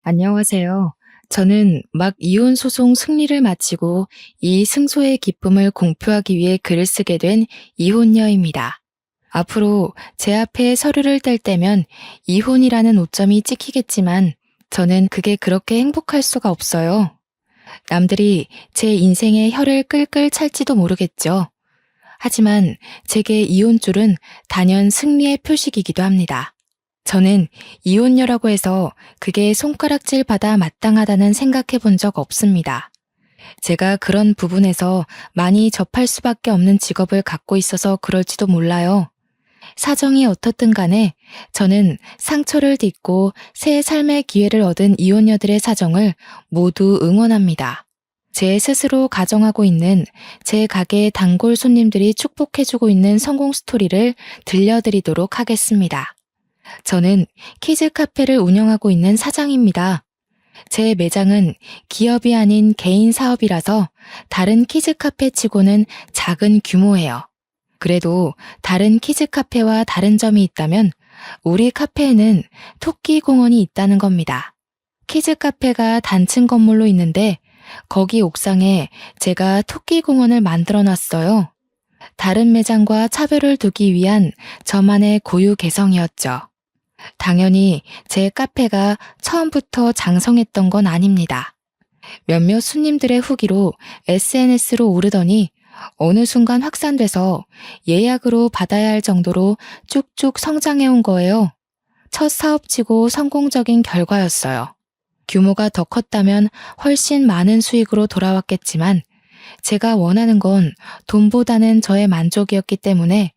안녕하세요. 저는 막 이혼 소송 승리를 마치고 이 승소의 기쁨을 공표하기 위해 글을 쓰게 된 이혼녀입니다. 앞으로 제 앞에 서류를 뗄 때면 이혼이라는 오점이 찍히겠지만 저는 그게 그렇게 행복할 수가 없어요. 남들이 제 인생의 혀를 끌끌 찰지도 모르겠죠. 하지만 제게 이혼줄은 단연 승리의 표식이기도 합니다. 저는 이혼녀라고 해서 그게 손가락질 받아 마땅하다는 생각해 본 적 없습니다. 제가 그런 부분에서 많이 접할 수밖에 없는 직업을 갖고 있어서 그럴지도 몰라요. 사정이 어떻든 간에 저는 상처를 딛고 새 삶의 기회를 얻은 이혼녀들의 사정을 모두 응원합니다. 제 스스로 가정하고 있는 제 가게의 단골 손님들이 축복해주고 있는 성공 스토리를 들려드리도록 하겠습니다. 저는 키즈 카페를 운영하고 있는 사장입니다. 제 매장은 기업이 아닌 개인 사업이라서 다른 키즈 카페 치고는 작은 규모예요. 그래도 다른 키즈 카페와 다른 점이 있다면 우리 카페에는 토끼 공원이 있다는 겁니다. 키즈 카페가 단층 건물로 있는데 거기 옥상에 제가 토끼 공원을 만들어 놨어요. 다른 매장과 차별을 두기 위한 저만의 고유 개성이었죠. 당연히 제 카페가 처음부터 장성했던 건 아닙니다. 몇몇 손님들의 후기로 SNS로 오르더니 어느 순간 확산돼서 예약으로 받아야 할 정도로 쭉쭉 성장해온 거예요. 첫 사업치고 성공적인 결과였어요. 규모가 더 컸다면 훨씬 많은 수익으로 돌아왔겠지만 제가 원하는 건 돈보다는 저의 만족이었기 때문에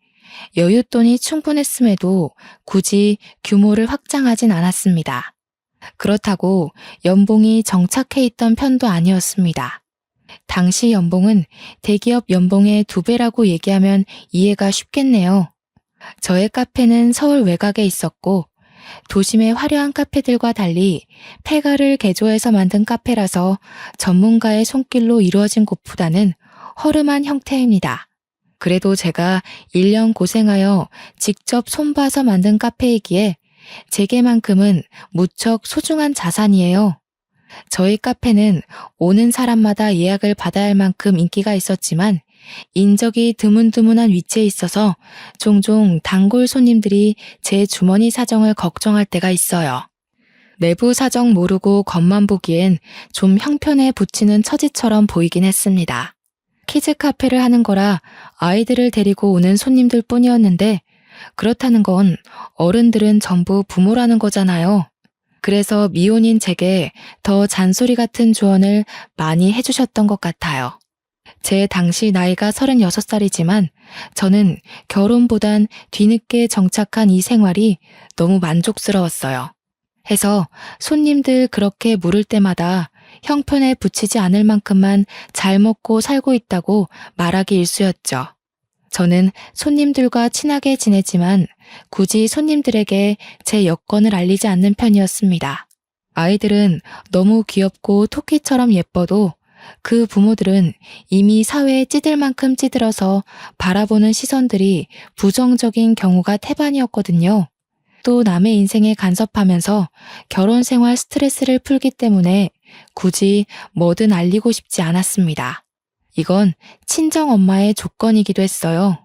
여윳돈이 충분했음에도 굳이 규모를 확장하진 않았습니다. 그렇다고 연봉이 정착해 있던 편도 아니었습니다. 당시 연봉은 대기업 연봉의 2배라고 얘기하면 이해가 쉽겠네요. 저의 카페는 서울 외곽에 있었고 도심의 화려한 카페들과 달리 폐가를 개조해서 만든 카페라서 전문가의 손길로 이루어진 곳보다는 허름한 형태입니다. 그래도 제가 1년 고생하여 직접 손봐서 만든 카페이기에 제게만큼은 무척 소중한 자산이에요. 저희 카페는 오는 사람마다 예약을 받아야 할 만큼 인기가 있었지만 인적이 드문드문한 위치에 있어서 종종 단골 손님들이 제 주머니 사정을 걱정할 때가 있어요. 내부 사정 모르고 겉만 보기엔 좀 형편에 부치는 처지처럼 보이긴 했습니다. 키즈 카페를 하는 거라 아이들을 데리고 오는 손님들 뿐이었는데 그렇다는 건 어른들은 전부 부모라는 거잖아요. 그래서 미혼인 제게 더 잔소리 같은 조언을 많이 해주셨던 것 같아요. 제 당시 나이가 36살이지만 저는 결혼보단 뒤늦게 정착한 이 생활이 너무 만족스러웠어요. 해서 손님들 그렇게 물을 때마다 형편에 부치지 않을 만큼만 잘 먹고 살고 있다고 말하기 일쑤였죠. 저는 손님들과 친하게 지내지만 굳이 손님들에게 제 여건을 알리지 않는 편이었습니다. 아이들은 너무 귀엽고 토끼처럼 예뻐도 그 부모들은 이미 사회에 찌들 만큼 찌들어서 바라보는 시선들이 부정적인 경우가 태반이었거든요. 또 남의 인생에 간섭하면서 결혼 생활 스트레스를 풀기 때문에 굳이 뭐든 알리고 싶지 않았습니다. 이건 친정 엄마의 조건이기도 했어요.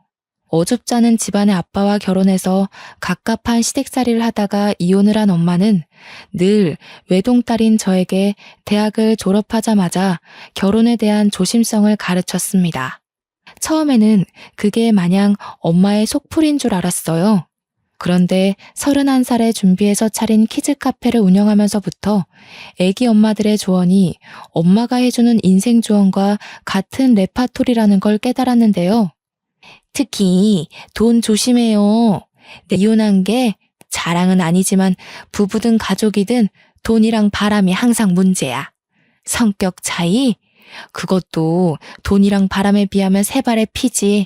어줍잖은 집안의 아빠와 결혼해서 갑갑한 시댁살이를 하다가 이혼을 한 엄마는 늘 외동딸인 저에게 대학을 졸업하자마자 결혼에 대한 조심성을 가르쳤습니다. 처음에는 그게 마냥 엄마의 속풀이인 줄 알았어요. 그런데 31살에 준비해서 차린 키즈 카페를 운영하면서부터 애기 엄마들의 조언이 엄마가 해주는 인생 조언과 같은 레파토리라는 걸 깨달았는데요. 특히 돈 조심해요. 이혼한 게 자랑은 아니지만 부부든 가족이든 돈이랑 바람이 항상 문제야. 성격 차이? 그것도 돈이랑 바람에 비하면 세 발의 피지.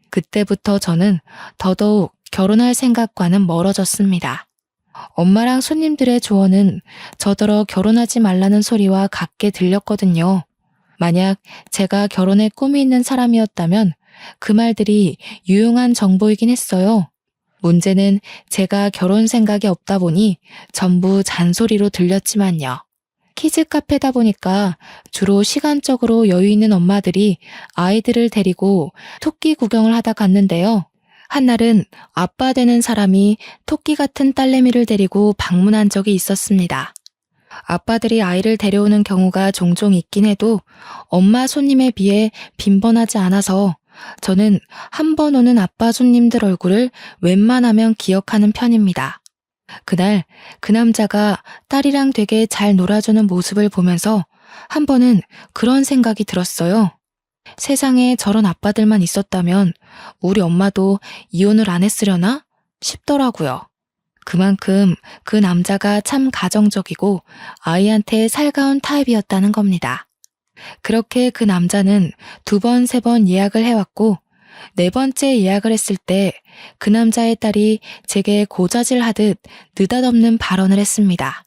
그때부터 저는 더더욱 결혼할 생각과는 멀어졌습니다. 엄마랑 손님들의 조언은 저더러 결혼하지 말라는 소리와 같게 들렸거든요. 만약 제가 결혼에 꿈이 있는 사람이었다면 그 말들이 유용한 정보이긴 했어요. 문제는 제가 결혼 생각이 없다 보니 전부 잔소리로 들렸지만요. 키즈 카페다 보니까 주로 시간적으로 여유 있는 엄마들이 아이들을 데리고 토끼 구경을 하다 갔는데요. 한날은 아빠 되는 사람이 토끼 같은 딸내미를 데리고 방문한 적이 있었습니다. 아빠들이 아이를 데려오는 경우가 종종 있긴 해도 엄마 손님에 비해 빈번하지 않아서 저는 한 번 오는 아빠 손님들 얼굴을 웬만하면 기억하는 편입니다. 그날 그 남자가 딸이랑 되게 잘 놀아주는 모습을 보면서 한 번은 그런 생각이 들었어요. 세상에 저런 아빠들만 있었다면 우리 엄마도 이혼을 안 했으려나 싶더라고요. 그만큼 그 남자가 참 가정적이고 아이한테 살가운 타입이었다는 겁니다. 그렇게 그 남자는 2번, 3번 예약을 해왔고 4번째 예약을 했을 때 그 남자의 딸이 제게 고자질하듯 느닷없는 발언을 했습니다.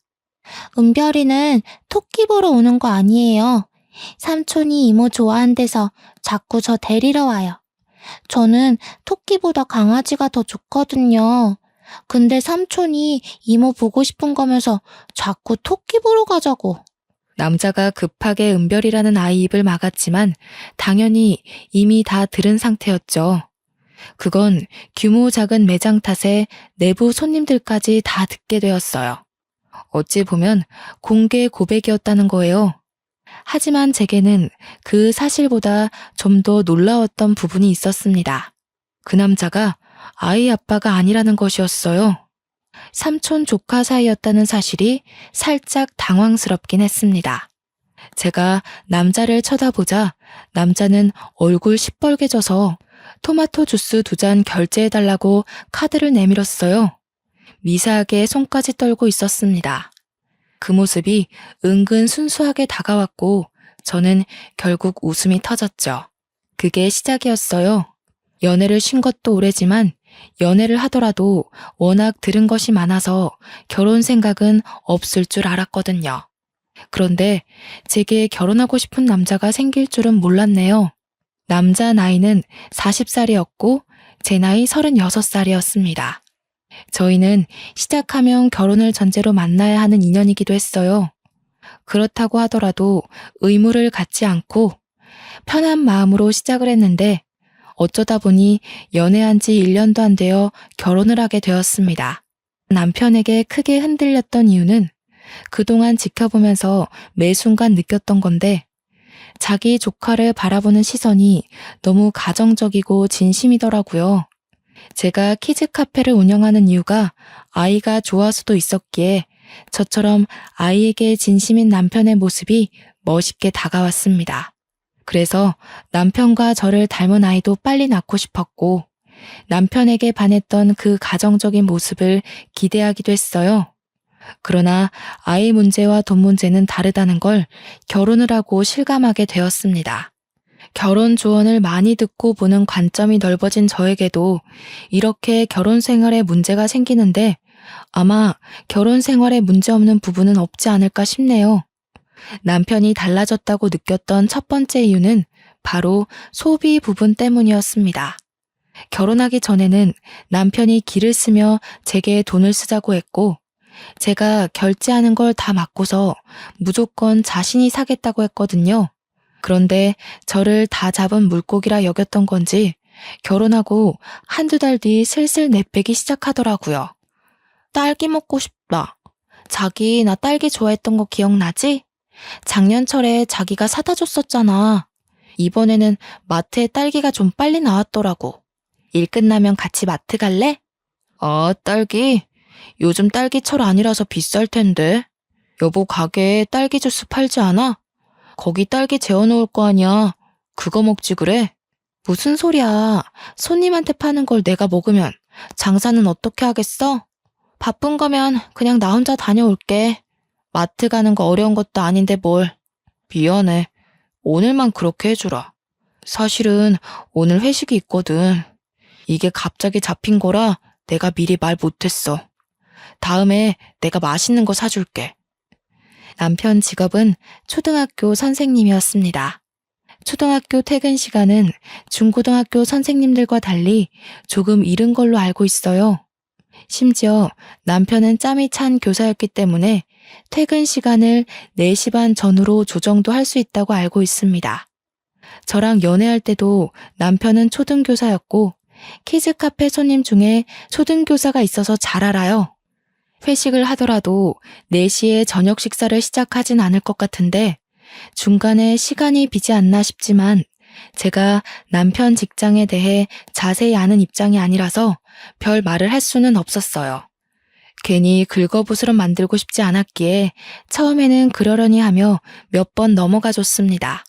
은별이는 토끼 보러 오는 거 아니에요. 삼촌이 이모 좋아한대서 자꾸 저 데리러 와요. 저는 토끼보다 강아지가 더 좋거든요. 근데 삼촌이 이모 보고 싶은 거면서 자꾸 토끼 보러 가자고. 남자가 급하게 은별이라는 아이 입을 막았지만 당연히 이미 다 들은 상태였죠. 그건 규모 작은 매장 탓에 내부 손님들까지 다 듣게 되었어요. 어찌 보면 공개 고백이었다는 거예요. 하지만 제게는 그 사실보다 좀 더 놀라웠던 부분이 있었습니다. 그 남자가 아이 아빠가 아니라는 것이었어요. 삼촌 조카 사이였다는 사실이 살짝 당황스럽긴 했습니다. 제가 남자를 쳐다보자 남자는 얼굴 시뻘개져서 토마토 주스 2잔 결제해달라고 카드를 내밀었어요. 미세하게 손까지 떨고 있었습니다. 그 모습이 은근 순수하게 다가왔고 저는 결국 웃음이 터졌죠. 그게 시작이었어요. 연애를 쉰 것도 오래지만 연애를 하더라도 워낙 들은 것이 많아서 결혼 생각은 없을 줄 알았거든요. 그런데 제게 결혼하고 싶은 남자가 생길 줄은 몰랐네요. 남자 나이는 40살이었고 제 나이 36살이었습니다. 저희는 시작하면 결혼을 전제로 만나야 하는 인연이기도 했어요. 그렇다고 하더라도 의무를 갖지 않고 편한 마음으로 시작을 했는데 어쩌다 보니 연애한 지 1년도 안 되어 결혼을 하게 되었습니다. 남편에게 크게 흔들렸던 이유는 그동안 지켜보면서 매 순간 느꼈던 건데 자기 조카를 바라보는 시선이 너무 가정적이고 진심이더라고요. 제가 키즈 카페를 운영하는 이유가 아이가 좋아서도 있었기에 저처럼 아이에게 진심인 남편의 모습이 멋있게 다가왔습니다. 그래서 남편과 저를 닮은 아이도 빨리 낳고 싶었고 남편에게 반했던 그 가정적인 모습을 기대하기도 했어요. 그러나 아이 문제와 돈 문제는 다르다는 걸 결혼을 하고 실감하게 되었습니다. 결혼 조언을 많이 듣고 보는 관점이 넓어진 저에게도 이렇게 결혼 생활에 문제가 생기는데 아마 결혼 생활에 문제없는 부분은 없지 않을까 싶네요. 남편이 달라졌다고 느꼈던 첫 번째 이유는 바로 소비 부분 때문이었습니다. 결혼하기 전에는 남편이 기를 쓰며 제게 돈을 쓰자고 했고 제가 결제하는 걸 다 맡고서 무조건 자신이 사겠다고 했거든요. 그런데 저를 다 잡은 물고기라 여겼던 건지 결혼하고 한두 달 뒤 슬슬 내빼기 시작하더라고요. 딸기 먹고 싶다. 자기 나 딸기 좋아했던 거 기억나지? 작년철에 자기가 사다 줬었잖아. 이번에는 마트에 딸기가 좀 빨리 나왔더라고. 일 끝나면 같이 마트 갈래? 딸기? 요즘 딸기철 아니라서 비쌀 텐데. 여보 가게에 딸기 주스 팔지 않아? 거기 딸기 재워놓을 거 아니야. 그거 먹지 그래? 무슨 소리야. 손님한테 파는 걸 내가 먹으면 장사는 어떻게 하겠어? 바쁜 거면 그냥 나 혼자 다녀올게. 마트 가는 거 어려운 것도 아닌데 뭘. 미안해. 오늘만 그렇게 해주라. 사실은 오늘 회식이 있거든. 이게 갑자기 잡힌 거라 내가 미리 말 못했어. 다음에 내가 맛있는 거 사줄게. 남편 직업은 초등학교 선생님이었습니다. 초등학교 퇴근 시간은 중고등학교 선생님들과 달리 조금 이른 걸로 알고 있어요. 심지어 남편은 짬이 찬 교사였기 때문에 퇴근 시간을 4시 반 전후로 조정도 할 수 있다고 알고 있습니다. 저랑 연애할 때도 남편은 초등교사였고 키즈 카페 손님 중에 초등교사가 있어서 잘 알아요. 회식을 하더라도 4시에 저녁 식사를 시작하진 않을 것 같은데 중간에 시간이 비지 않나 싶지만 제가 남편 직장에 대해 자세히 아는 입장이 아니라서 별 말을 할 수는 없었어요. 괜히 긁어부스럼 만들고 싶지 않았기에 처음에는 그러려니 하며 몇 번 넘어가 줬습니다.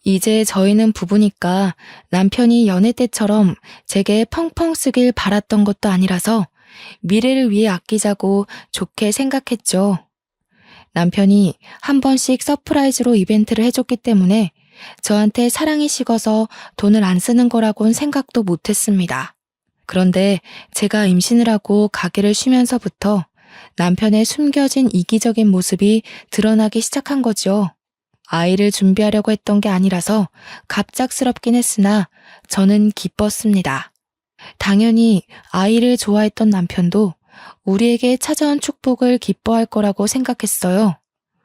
이제 저희는 부부니까 남편이 연애 때처럼 제게 펑펑 쓰길 바랐던 것도 아니라서 미래를 위해 아끼자고 좋게 생각했죠. 남편이 한 번씩 서프라이즈로 이벤트를 해줬기 때문에 저한테 사랑이 식어서 돈을 안 쓰는 거라곤 생각도 못했습니다. 그런데 제가 임신을 하고 가게를 쉬면서부터 남편의 숨겨진 이기적인 모습이 드러나기 시작한 거죠. 아이를 준비하려고 했던 게 아니라서 갑작스럽긴 했으나 저는 기뻤습니다. 당연히 아이를 좋아했던 남편도 우리에게 찾아온 축복을 기뻐할 거라고 생각했어요.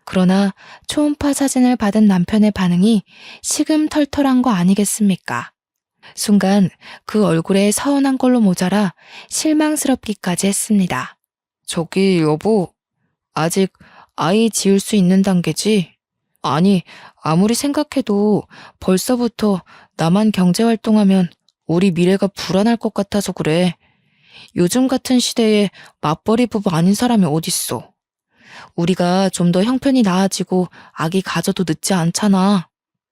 그러나 초음파 사진을 받은 남편의 반응이 시금털털한 거 아니겠습니까? 순간 그 얼굴에 서운한 걸로 모자라 실망스럽기까지 했습니다. 저기 여보, 아직 아이 지을 수 있는 단계지? 아니, 아무리 생각해도 벌써부터 나만 경제활동하면 우리 미래가 불안할 것 같아서 그래. 요즘 같은 시대에 맞벌이 부부 아닌 사람이 어딨어. 우리가 좀 더 형편이 나아지고 아기 가져도 늦지 않잖아.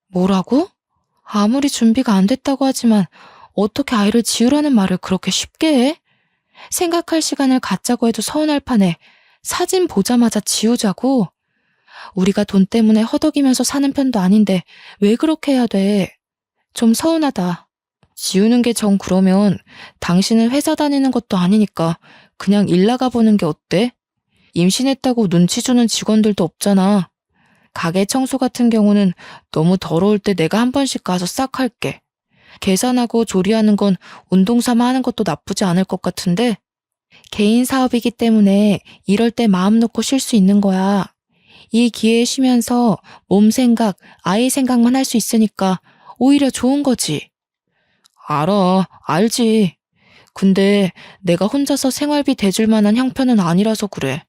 뭐라고? 아무리 준비가 안 됐다고 하지만 어떻게 아이를 지으라는 말을 그렇게 쉽게 해? 생각할 시간을 갖자고 해도 서운할 판에 사진 보자마자 지우자고? 우리가 돈 때문에 허덕이면서 사는 편도 아닌데 왜 그렇게 해야 돼? 좀 서운하다. 지우는 게 정 그러면 당신은 회사 다니는 것도 아니니까 그냥 일 나가보는 게 어때? 임신했다고 눈치 주는 직원들도 없잖아. 가게 청소 같은 경우는 너무 더러울 때 내가 한 번씩 가서 싹 할게. 계산하고 조리하는 건 운동 삼아 하는 것도 나쁘지 않을 것 같은데? 개인 사업이기 때문에 이럴 때 마음 놓고 쉴 수 있는 거야. 이 기회에 쉬면서 몸 생각, 아이 생각만 할 수 있으니까 오히려 좋은 거지. 알지. 근데 내가 혼자서 생활비 대줄 만한 형편은 아니라서 그래.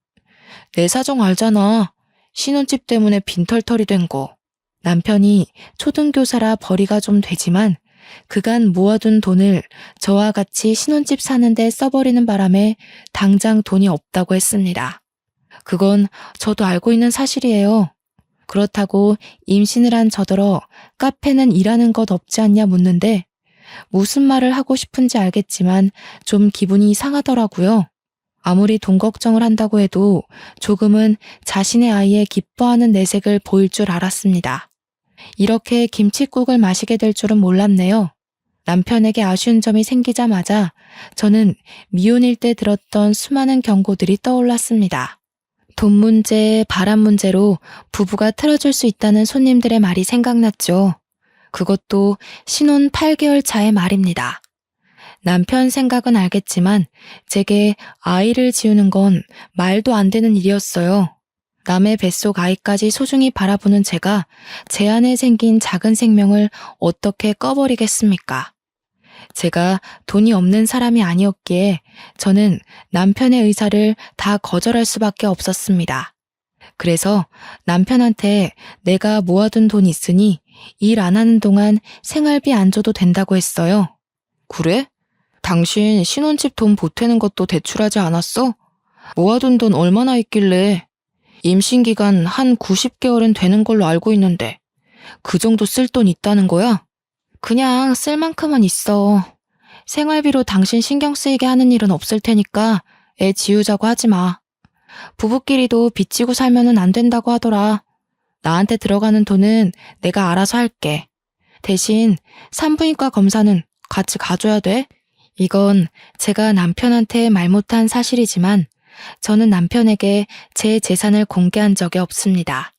내 사정 알잖아. 신혼집 때문에 빈털털이 된 거. 남편이 초등교사라 벌이가 좀 되지만 그간 모아둔 돈을 저와 같이 신혼집 사는데 써버리는 바람에 당장 돈이 없다고 했습니다. 그건 저도 알고 있는 사실이에요. 그렇다고 임신을 한 저더러 카페는 일하는 것 없지 않냐 묻는데 무슨 말을 하고 싶은지 알겠지만 좀 기분이 상하더라고요. 아무리 돈 걱정을 한다고 해도 조금은 자신의 아이의 기뻐하는 내색을 보일 줄 알았습니다. 이렇게 김칫국을 마시게 될 줄은 몰랐네요. 남편에게 아쉬운 점이 생기자마자 저는 미혼일 때 들었던 수많은 경고들이 떠올랐습니다. 돈 문제, 바람 문제로 부부가 틀어질 수 있다는 손님들의 말이 생각났죠. 그것도 신혼 8개월 차의 말입니다. 남편 생각은 알겠지만 제게 아이를 지우는 건 말도 안 되는 일이었어요. 남의 뱃속 아이까지 소중히 바라보는 제가 제 안에 생긴 작은 생명을 어떻게 꺼버리겠습니까? 제가 돈이 없는 사람이 아니었기에 저는 남편의 의사를 다 거절할 수밖에 없었습니다. 그래서 남편한테 내가 모아둔 돈 있으니 일 안 하는 동안 생활비 안 줘도 된다고 했어요. 그래? 당신 신혼집 돈 보태는 것도 대출하지 않았어? 모아둔 돈 얼마나 있길래? 임신 기간 한 90개월은 되는 걸로 알고 있는데 그 정도 쓸 돈 있다는 거야? 그냥 쓸 만큼은 있어. 생활비로 당신 신경 쓰이게 하는 일은 없을 테니까 애 지우자고 하지 마. 부부끼리도 빚지고 살면은 안 된다고 하더라. 나한테 들어가는 돈은 내가 알아서 할게. 대신 산부인과 검사는 같이 가줘야 돼. 이건 제가 남편한테 말 못한 사실이지만 저는 남편에게 제 재산을 공개한 적이 없습니다.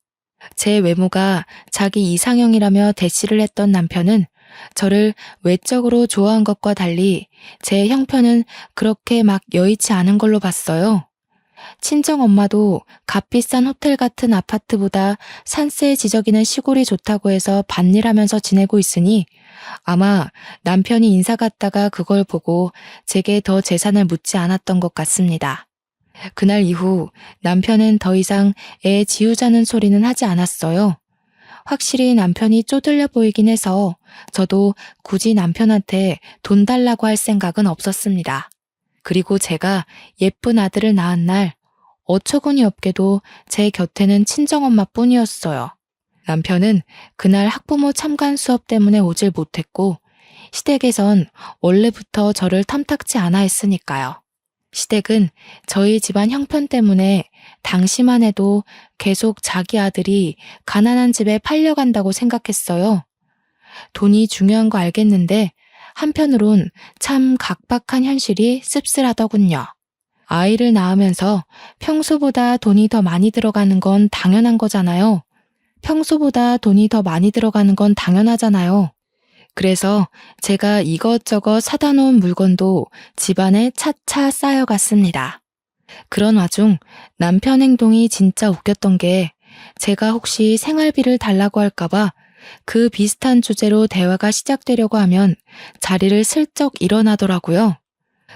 제 외모가 자기 이상형이라며 대시를 했던 남편은 저를 외적으로 좋아한 것과 달리 제 형편은 그렇게 막 여의치 않은 걸로 봤어요. 친정엄마도 값비싼 호텔 같은 아파트보다 산세 지저귀는 시골이 좋다고 해서 밭일하면서 지내고 있으니 아마 남편이 인사 갔다가 그걸 보고 제게 더 재산을 묻지 않았던 것 같습니다. 그날 이후 남편은 더 이상 애 지우자는 소리는 하지 않았어요. 확실히 남편이 쪼들려 보이긴 해서 저도 굳이 남편한테 돈 달라고 할 생각은 없었습니다. 그리고 제가 예쁜 아들을 낳은 날 어처구니 없게도 제 곁에는 친정엄마뿐이었어요. 남편은 그날 학부모 참관 수업 때문에 오질 못했고 시댁에선 원래부터 저를 탐탁치 않아 했으니까요. 시댁은 저희 집안 형편 때문에 당시만 해도 계속 자기 아들이 가난한 집에 팔려간다고 생각했어요. 돈이 중요한 거 알겠는데 한편으론 참 각박한 현실이 씁쓸하더군요. 아이를 낳으면서 평소보다 돈이 더 많이 들어가는 건 당연한 거잖아요. 평소보다 돈이 더 많이 들어가는 건 당연하잖아요. 그래서 제가 이것저것 사다 놓은 물건도 집안에 차차 쌓여갔습니다. 그런 와중 남편 행동이 진짜 웃겼던 게 제가 혹시 생활비를 달라고 할까봐 그 비슷한 주제로 대화가 시작되려고 하면 자리를 슬쩍 일어나더라고요.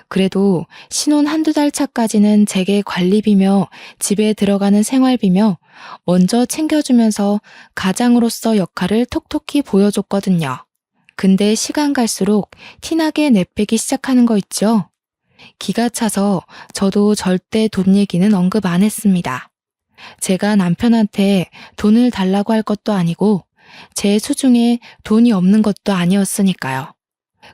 그래도 신혼 한두 달 차까지는 제게 관리비며 집에 들어가는 생활비며 먼저 챙겨주면서 가장으로서 역할을 톡톡히 보여줬거든요. 근데 시간 갈수록 티나게 내빼기 시작하는 거 있죠? 기가 차서 저도 절대 돈 얘기는 언급 안 했습니다. 제가 남편한테 돈을 달라고 할 것도 아니고 제 수중에 돈이 없는 것도 아니었으니까요.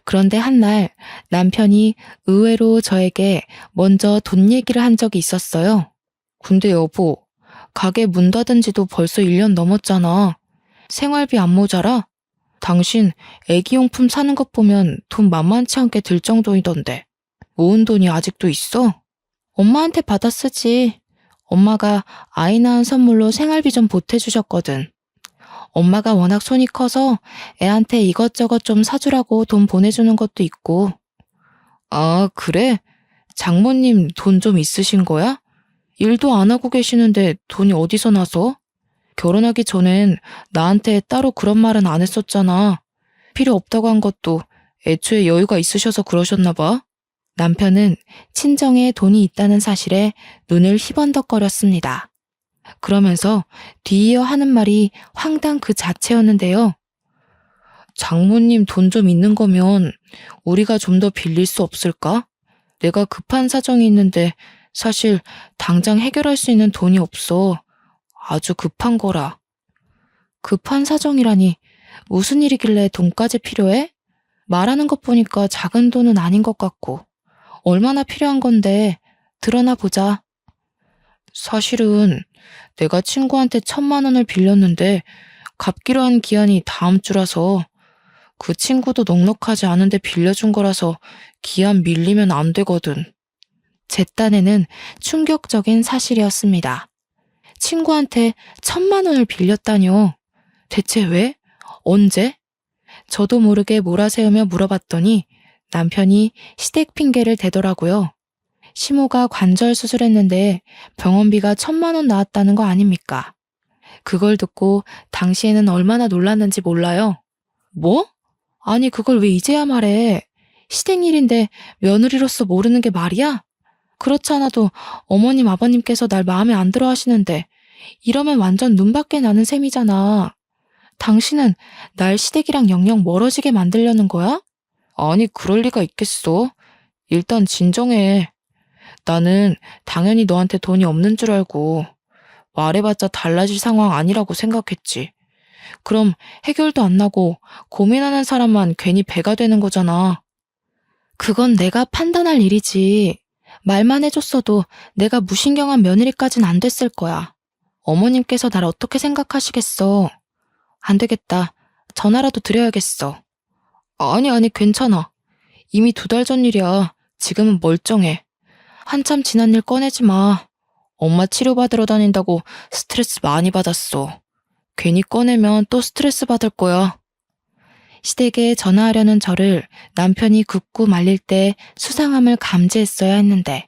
그런데 한날 남편이 의외로 저에게 먼저 돈 얘기를 한 적이 있었어요. 근데 여보, 가게 문 닫은 지도 벌써 1년 넘었잖아. 생활비 안 모자라? 당신 애기용품 사는 것 보면 돈 만만치 않게 들 정도이던데. 모은 돈이 아직도 있어? 엄마한테 받아 쓰지. 엄마가 아이 낳은 선물로 생활비 좀 보태주셨거든. 엄마가 워낙 손이 커서 애한테 이것저것 좀 사주라고 돈 보내주는 것도 있고. 아, 그래? 장모님 돈 좀 있으신 거야? 일도 안 하고 계시는데 돈이 어디서 나서? 결혼하기 전엔 나한테 따로 그런 말은 안 했었잖아. 필요 없다고 한 것도 애초에 여유가 있으셔서 그러셨나 봐. 남편은 친정에 돈이 있다는 사실에 눈을 희번덕거렸습니다. 그러면서 뒤이어 하는 말이 황당 그 자체였는데요. 장모님 돈 좀 있는 거면 우리가 좀 더 빌릴 수 없을까? 내가 급한 사정이 있는데 사실 당장 해결할 수 있는 돈이 없어. 아주 급한 거라. 급한 사정이라니 무슨 일이길래 돈까지 필요해? 말하는 것 보니까 작은 돈은 아닌 것 같고. 얼마나 필요한 건데 드러나 보자. 사실은 내가 친구한테 1,000만 원을 빌렸는데 갚기로 한 기한이 다음 주라서 그 친구도 넉넉하지 않은데 빌려준 거라서 기한 밀리면 안 되거든. 제 딴에는 충격적인 사실이었습니다. 친구한테 1,000만 원을 빌렸다뇨. 대체 왜? 언제? 저도 모르게 몰아세우며 물어봤더니 남편이 시댁 핑계를 대더라고요. 시모가 관절 수술했는데 병원비가 1,000만 원 나왔다는 거 아닙니까? 그걸 듣고 당시에는 얼마나 놀랐는지 몰라요. 뭐? 아니 그걸 왜 이제야 말해? 시댁 일인데 며느리로서 모르는 게 말이야? 그렇지 않아도 어머님 아버님께서 날 마음에 안 들어 하시는데 이러면 완전 눈밖에 나는 셈이잖아. 당신은 날 시댁이랑 영영 멀어지게 만들려는 거야? 아니 그럴 리가 있겠어. 일단 진정해. 나는 당연히 너한테 돈이 없는 줄 알고 말해봤자 달라질 상황 아니라고 생각했지. 그럼 해결도 안 나고 고민하는 사람만 괜히 배가 되는 거잖아. 그건 내가 판단할 일이지. 말만 해줬어도 내가 무신경한 며느리까진 안 됐을 거야. 어머님께서 날 어떻게 생각하시겠어. 안 되겠다. 전화라도 드려야겠어. 아니 괜찮아. 이미 2달 전 일이야. 지금은 멀쩡해. 한참 지난 일 꺼내지 마. 엄마 치료받으러 다닌다고 스트레스 많이 받았어. 괜히 꺼내면 또 스트레스 받을 거야. 시댁에 전화하려는 저를 남편이 긋고 말릴 때 수상함을 감지했어야 했는데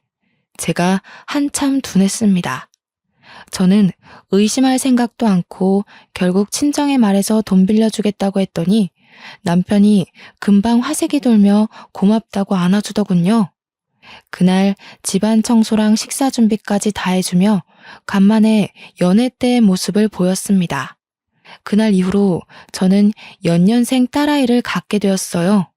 제가 한참 둔했습니다. 저는 의심할 생각도 않고 결국 친정에 말해서 돈 빌려주겠다고 했더니 남편이 금방 화색이 돌며 고맙다고 안아주더군요. 그날 집안 청소랑 식사 준비까지 다 해주며 간만에 연애 때의 모습을 보였습니다. 그날 이후로 저는 연년생 딸아이를 갖게 되었어요.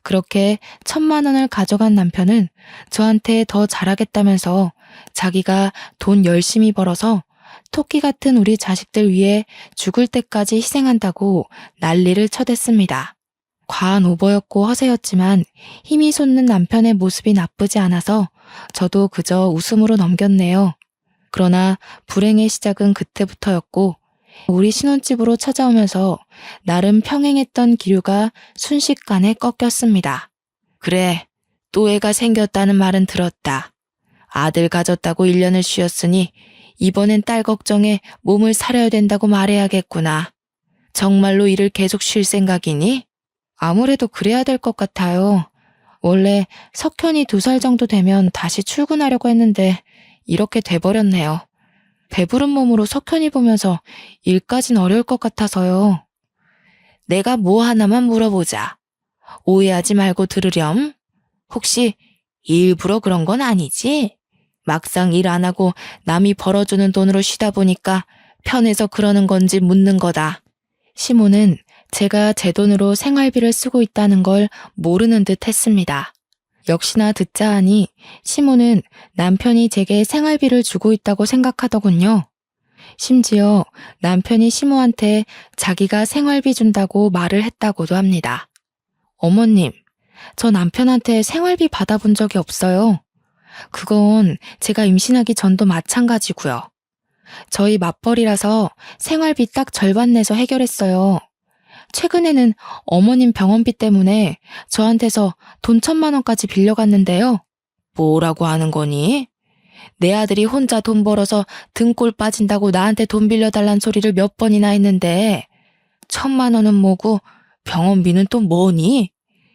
그렇게 1,000만 원을 가져간 남편은 저한테 더 잘하겠다면서 자기가 돈 열심히 벌어서 토끼 같은 우리 자식들 위해 죽을 때까지 희생한다고 난리를 쳐댔습니다. 과한 오버였고 허세였지만 힘이 솟는 남편의 모습이 나쁘지 않아서 저도 그저 웃음으로 넘겼네요. 그러나 불행의 시작은 그때부터였고 우리 신혼집으로 찾아오면서 나름 평행했던 기류가 순식간에 꺾였습니다. 그래, 또 애가 생겼다는 말은 들었다. 아들 가졌다고 1년을 쉬었으니 이번엔 딸 걱정에 몸을 사려야 된다고 말해야겠구나. 정말로 일을 계속 쉴 생각이니? 아무래도 그래야 될 것 같아요. 원래 석현이 2살 정도 되면 다시 출근하려고 했는데 이렇게 돼버렸네요. 배부른 몸으로 석현이 보면서 일까진 어려울 것 같아서요. 내가 뭐 하나만 물어보자. 오해하지 말고 들으렴. 혹시 일부러 그런 건 아니지? 막상 일 안 하고 남이 벌어주는 돈으로 쉬다 보니까 편해서 그러는 건지 묻는 거다. 시모는 제가 제 돈으로 생활비를 쓰고 있다는 걸 모르는 듯 했습니다. 역시나 듣자 하니 시모는 남편이 제게 생활비를 주고 있다고 생각하더군요. 심지어 남편이 시모한테 자기가 생활비 준다고 말을 했다고도 합니다. 어머님, 저 남편한테 생활비 받아본 적이 없어요. 그건 제가 임신하기 전도 마찬가지고요. 저희 맞벌이라서 생활비 딱 절반 내서 해결했어요. 최근에는 어머님 병원비 때문에 저한테서 돈 1,000만 원까지 빌려갔는데요. 뭐라고 하는 거니? 내 아들이 혼자 돈 벌어서 등골 빠진다고 나한테 돈 빌려달란 소리를 몇 번이나 했는데 1,000만 원은 뭐고 병원비는 또 뭐니?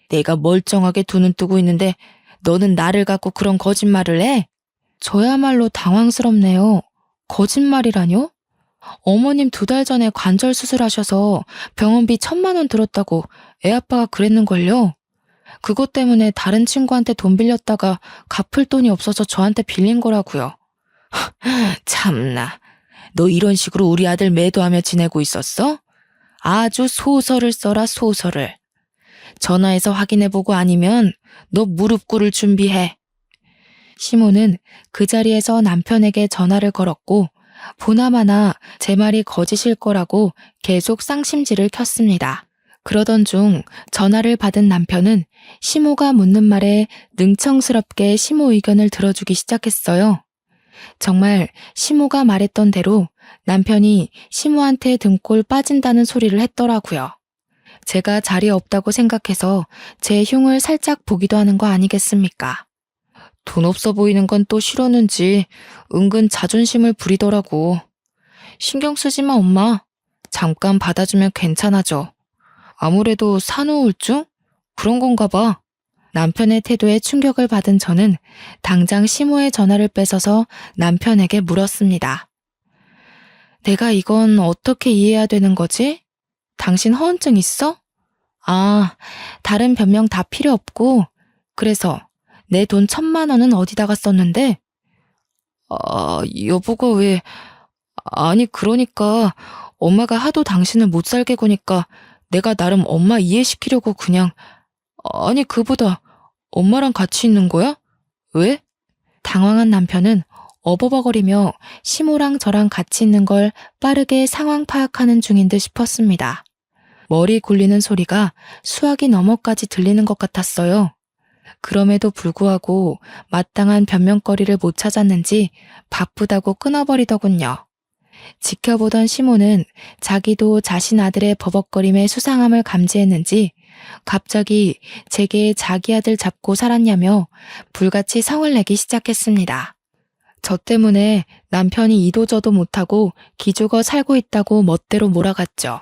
내가 멀쩡하게 두 눈 뜨고 있는데 너는 나를 갖고 그런 거짓말을 해? 저야말로 당황스럽네요. 거짓말이라뇨? 어머님 2달 전에 관절 수술하셔서 병원비 1,000만 원 들었다고 애아빠가 그랬는걸요. 그것 때문에 다른 친구한테 돈 빌렸다가 갚을 돈이 없어서 저한테 빌린 거라고요. 참나, 너 이런 식으로 우리 아들 매도하며 지내고 있었어? 아주 소설을 써라, 소설을. 전화해서 확인해보고 아니면 너 무릎 꿇을 준비해. 시모는 그 자리에서 남편에게 전화를 걸었고 보나마나 제 말이 거짓일 거라고 계속 쌍심지를 켰습니다. 그러던 중 전화를 받은 남편은 시모가 묻는 말에 능청스럽게 시모 의견을 들어주기 시작했어요. 정말 시모가 말했던 대로 남편이 시모한테 등골 빠진다는 소리를 했더라고요. 제가 자리에 없다고 생각해서 제 흉을 살짝 보기도 하는 거 아니겠습니까? 돈 없어 보이는 건 또 싫었는지 은근 자존심을 부리더라고. 신경 쓰지 마, 엄마. 잠깐 받아주면 괜찮아져. 아무래도 산후우울증? 그런 건가 봐. 남편의 태도에 충격을 받은 저는 당장 시모의 전화를 뺏어서 남편에게 물었습니다. 내가 이건 어떻게 이해해야 되는 거지? 당신 허언증 있어? 아, 다른 변명 다 필요 없고 그래서 내 돈 1,000만 원은 어디다가 썼는데? 여보가 왜... 아니 그러니까 엄마가 하도 당신을 못 살게 구니까 내가 나름 엄마 이해시키려고 그냥... 아니 그보다 엄마랑 같이 있는 거야? 왜? 당황한 남편은 어버버거리며 시모랑 저랑 같이 있는 걸 빠르게 상황 파악하는 중인 듯 싶었습니다. 머리 굴리는 소리가 수화기 너머까지 들리는 것 같았어요. 그럼에도 불구하고 마땅한 변명거리를 못 찾았는지 바쁘다고 끊어버리더군요. 지켜보던 시모는 자기도 자신 아들의 버벅거림에 수상함을 감지했는지 갑자기 제게 자기 아들 잡고 살았냐며 불같이 성을 내기 시작했습니다. 저 때문에 남편이 이도저도 못하고 기죽어 살고 있다고 멋대로 몰아갔죠.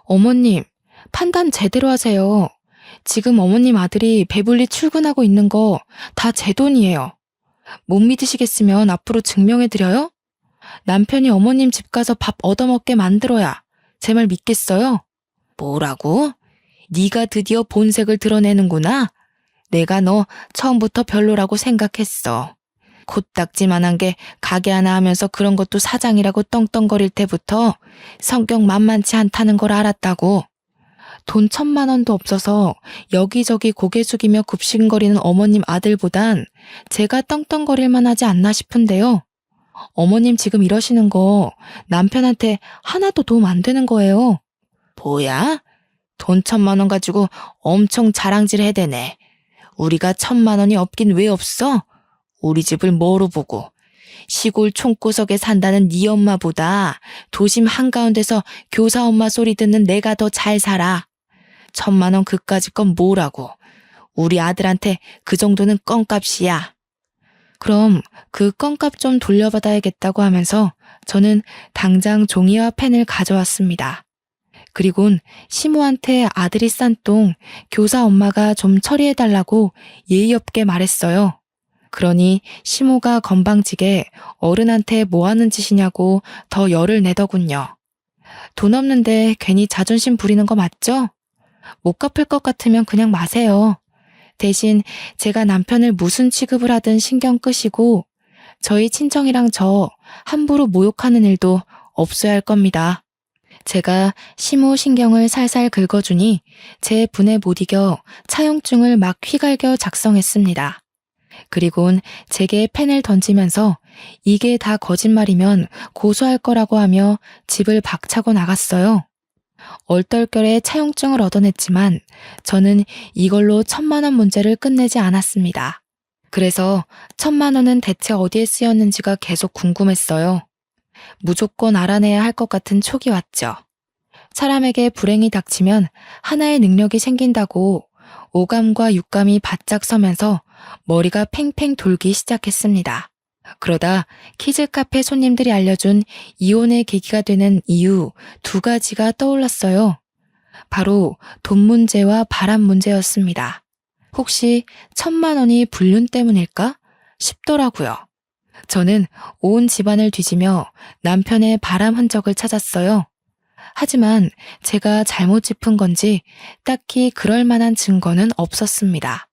어머님, 판단 제대로 하세요. 지금 어머님 아들이 배불리 출근하고 있는 거 다 제 돈이에요. 못 믿으시겠으면 앞으로 증명해드려요? 남편이 어머님 집 가서 밥 얻어먹게 만들어야 제 말 믿겠어요? 뭐라고? 네가 드디어 본색을 드러내는구나. 내가 너 처음부터 별로라고 생각했어. 코딱지만한 게 가게 하나 하면서 그런 것도 사장이라고 떵떵거릴 때부터 성격 만만치 않다는 걸 알았다고. 돈 1,000만 원도 없어서 여기저기 고개 숙이며 굽신거리는 어머님 아들보단 제가 떵떵거릴 만하지 않나 싶은데요. 어머님 지금 이러시는 거 남편한테 하나도 도움 안 되는 거예요. 뭐야? 돈 1,000만 원 가지고 엄청 자랑질 해대네. 우리가 1,000만 원이 없긴 왜 없어? 우리 집을 뭐로 보고. 시골 총구석에 산다는 네 엄마보다 도심 한가운데서 교사 엄마 소리 듣는 내가 더 잘 살아. 1,000만 원 그까짓 건 뭐라고. 우리 아들한테 그 정도는 껌값이야. 그럼 그 껌값 좀 돌려받아야겠다고 하면서 저는 당장 종이와 펜을 가져왔습니다. 그리곤 시모한테 아들이 싼 똥 교사 엄마가 좀 처리해달라고 예의 없게 말했어요. 그러니 시모가 건방지게 어른한테 뭐 하는 짓이냐고 더 열을 내더군요. 돈 없는데 괜히 자존심 부리는 거 맞죠? 못 갚을 것 같으면 그냥 마세요. 대신 제가 남편을 무슨 취급을 하든 신경 끄시고 저희 친정이랑 저 함부로 모욕하는 일도 없어야 할 겁니다. 제가 시모 신경을 살살 긁어주니 제 분에 못 이겨 차용증을 막 휘갈겨 작성했습니다. 그리곤 제게 펜을 던지면서 이게 다 거짓말이면 고소할 거라고 하며 집을 박차고 나갔어요. 얼떨결에 차용증을 얻어냈지만 저는 이걸로 1,000만 원 문제를 끝내지 않았습니다. 그래서 1,000만 원은 대체 어디에 쓰였는지가 계속 궁금했어요. 무조건 알아내야 할 것 같은 촉이 왔죠. 사람에게 불행이 닥치면 하나의 능력이 생긴다고 오감과 육감이 바짝 서면서 머리가 팽팽 돌기 시작했습니다. 그러다 키즈카페 손님들이 알려준 이혼의 계기가 되는 이유 2가지가 떠올랐어요. 바로 돈 문제와 바람 문제였습니다. 혹시 1,000만 원이 불륜 때문일까 싶더라고요. 저는 온 집안을 뒤지며 남편의 바람 흔적을 찾았어요. 하지만 제가 잘못 짚은 건지 딱히 그럴 만한 증거는 없었습니다.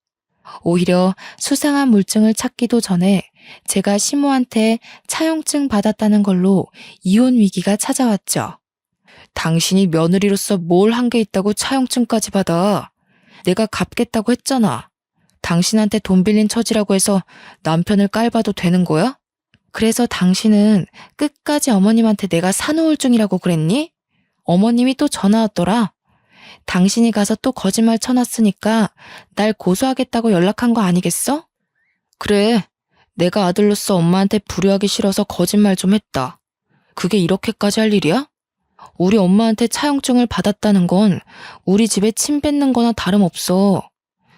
오히려 수상한 물증을 찾기도 전에 제가 시모한테 차용증 받았다는 걸로 이혼 위기가 찾아왔죠. 당신이 며느리로서 뭘 한 게 있다고 차용증까지 받아. 내가 갚겠다고 했잖아. 당신한테 돈 빌린 처지라고 해서 남편을 깔봐도 되는 거야? 그래서 당신은 끝까지 어머님한테 내가 산후우울증이라고 그랬니? 어머님이 또 전화 왔더라. 당신이 가서 또 거짓말 쳐놨으니까 날 고소하겠다고 연락한 거 아니겠어? 그래, 내가 아들로서 엄마한테 불효하기 싫어서 거짓말 좀 했다. 그게 이렇게까지 할 일이야? 우리 엄마한테 차용증을 받았다는 건 우리 집에 침 뱉는 거나 다름없어.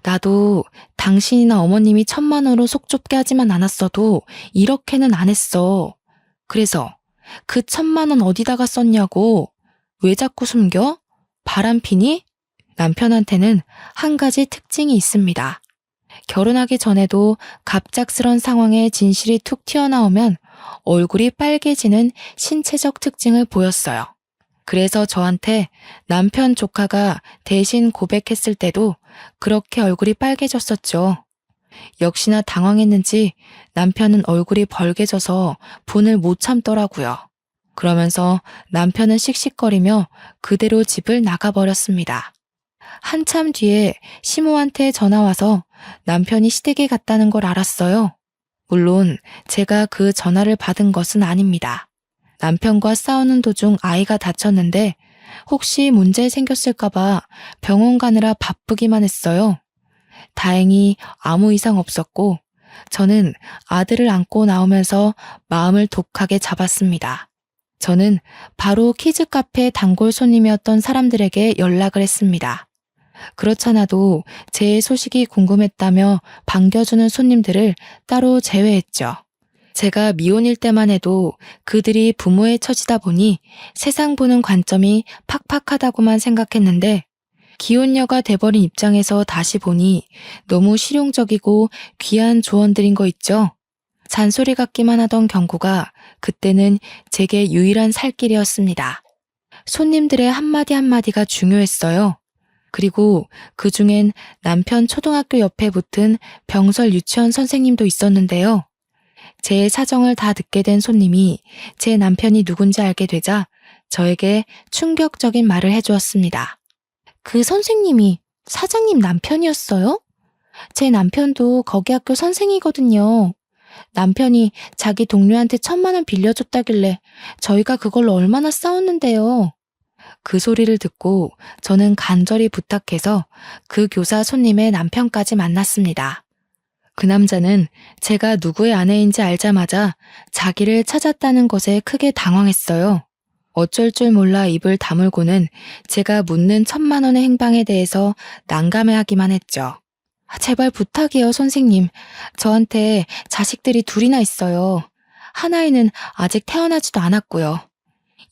나도 당신이나 어머님이 1,000만 원으로 속 좁게 하지만 않았어도 이렇게는 안 했어. 그래서 그 1,000만 원 어디다가 썼냐고. 왜 자꾸 숨겨? 바람피니? 남편한테는 한 가지 특징이 있습니다. 결혼하기 전에도 갑작스런 상황에 진실이 툭 튀어나오면 얼굴이 빨개지는 신체적 특징을 보였어요. 그래서 저한테 남편 조카가 대신 고백했을 때도 그렇게 얼굴이 빨개졌었죠. 역시나 당황했는지 남편은 얼굴이 벌개져서 분을 못 참더라고요. 그러면서 남편은 씩씩거리며 그대로 집을 나가버렸습니다. 한참 뒤에 시모한테 전화와서 남편이 시댁에 갔다는 걸 알았어요. 물론 제가 그 전화를 받은 것은 아닙니다. 남편과 싸우는 도중 아이가 다쳤는데 혹시 문제 생겼을까봐 병원 가느라 바쁘기만 했어요. 다행히 아무 이상 없었고 저는 아들을 안고 나오면서 마음을 독하게 잡았습니다. 저는 바로 키즈카페 단골 손님이었던 사람들에게 연락을 했습니다. 그렇잖아도 제 소식이 궁금했다며 반겨주는 손님들을 따로 제외했죠. 제가 미혼일 때만 해도 그들이 부모의 처지다 보니 세상 보는 관점이 팍팍하다고만 생각했는데 기혼녀가 돼버린 입장에서 다시 보니 너무 실용적이고 귀한 조언들인 거 있죠? 잔소리 같기만 하던 경고가 그때는 제게 유일한 살 길이었습니다. 손님들의 한마디 한마디가 중요했어요. 그리고 그 중엔 남편 초등학교 옆에 붙은 병설 유치원 선생님도 있었는데요. 제 사정을 다 듣게 된 손님이 제 남편이 누군지 알게 되자 저에게 충격적인 말을 해주었습니다. 그 선생님이 사장님 남편이었어요? 제 남편도 거기 학교 선생이거든요. 남편이 자기 동료한테 1,000만 원 빌려줬다길래 저희가 그걸로 얼마나 싸웠는데요. 그 소리를 듣고 저는 간절히 부탁해서 그 교사 손님의 남편까지 만났습니다. 그 남자는 제가 누구의 아내인지 알자마자 자기를 찾았다는 것에 크게 당황했어요. 어쩔 줄 몰라 입을 다물고는 제가 묻는 1,000만 원의 행방에 대해서 난감해하기만 했죠. 제발 부탁이에요, 선생님. 저한테 자식들이 둘이나 있어요. 하나이는 아직 태어나지도 않았고요.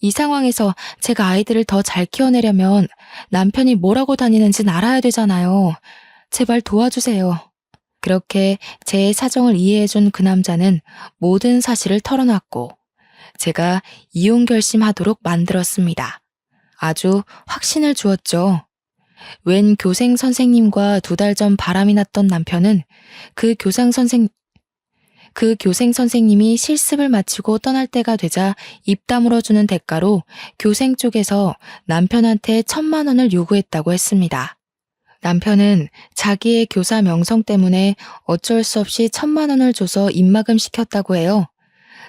이 상황에서 제가 아이들을 더 잘 키워내려면 남편이 뭐라고 다니는지는 알아야 되잖아요. 제발 도와주세요. 그렇게 제 사정을 이해해준 그 남자는 모든 사실을 털어놨고 제가 이혼 결심하도록 만들었습니다. 아주 확신을 주었죠. 웬 교생 선생님과 2달 전 바람이 났던 남편은 그 교생 선생님이 실습을 마치고 떠날 때가 되자 입 다물어주는 대가로 교생 쪽에서 남편한테 1,000만 원을 요구했다고 했습니다. 남편은 자기의 교사 명성 때문에 어쩔 수 없이 1,000만 원을 줘서 입막음 시켰다고 해요.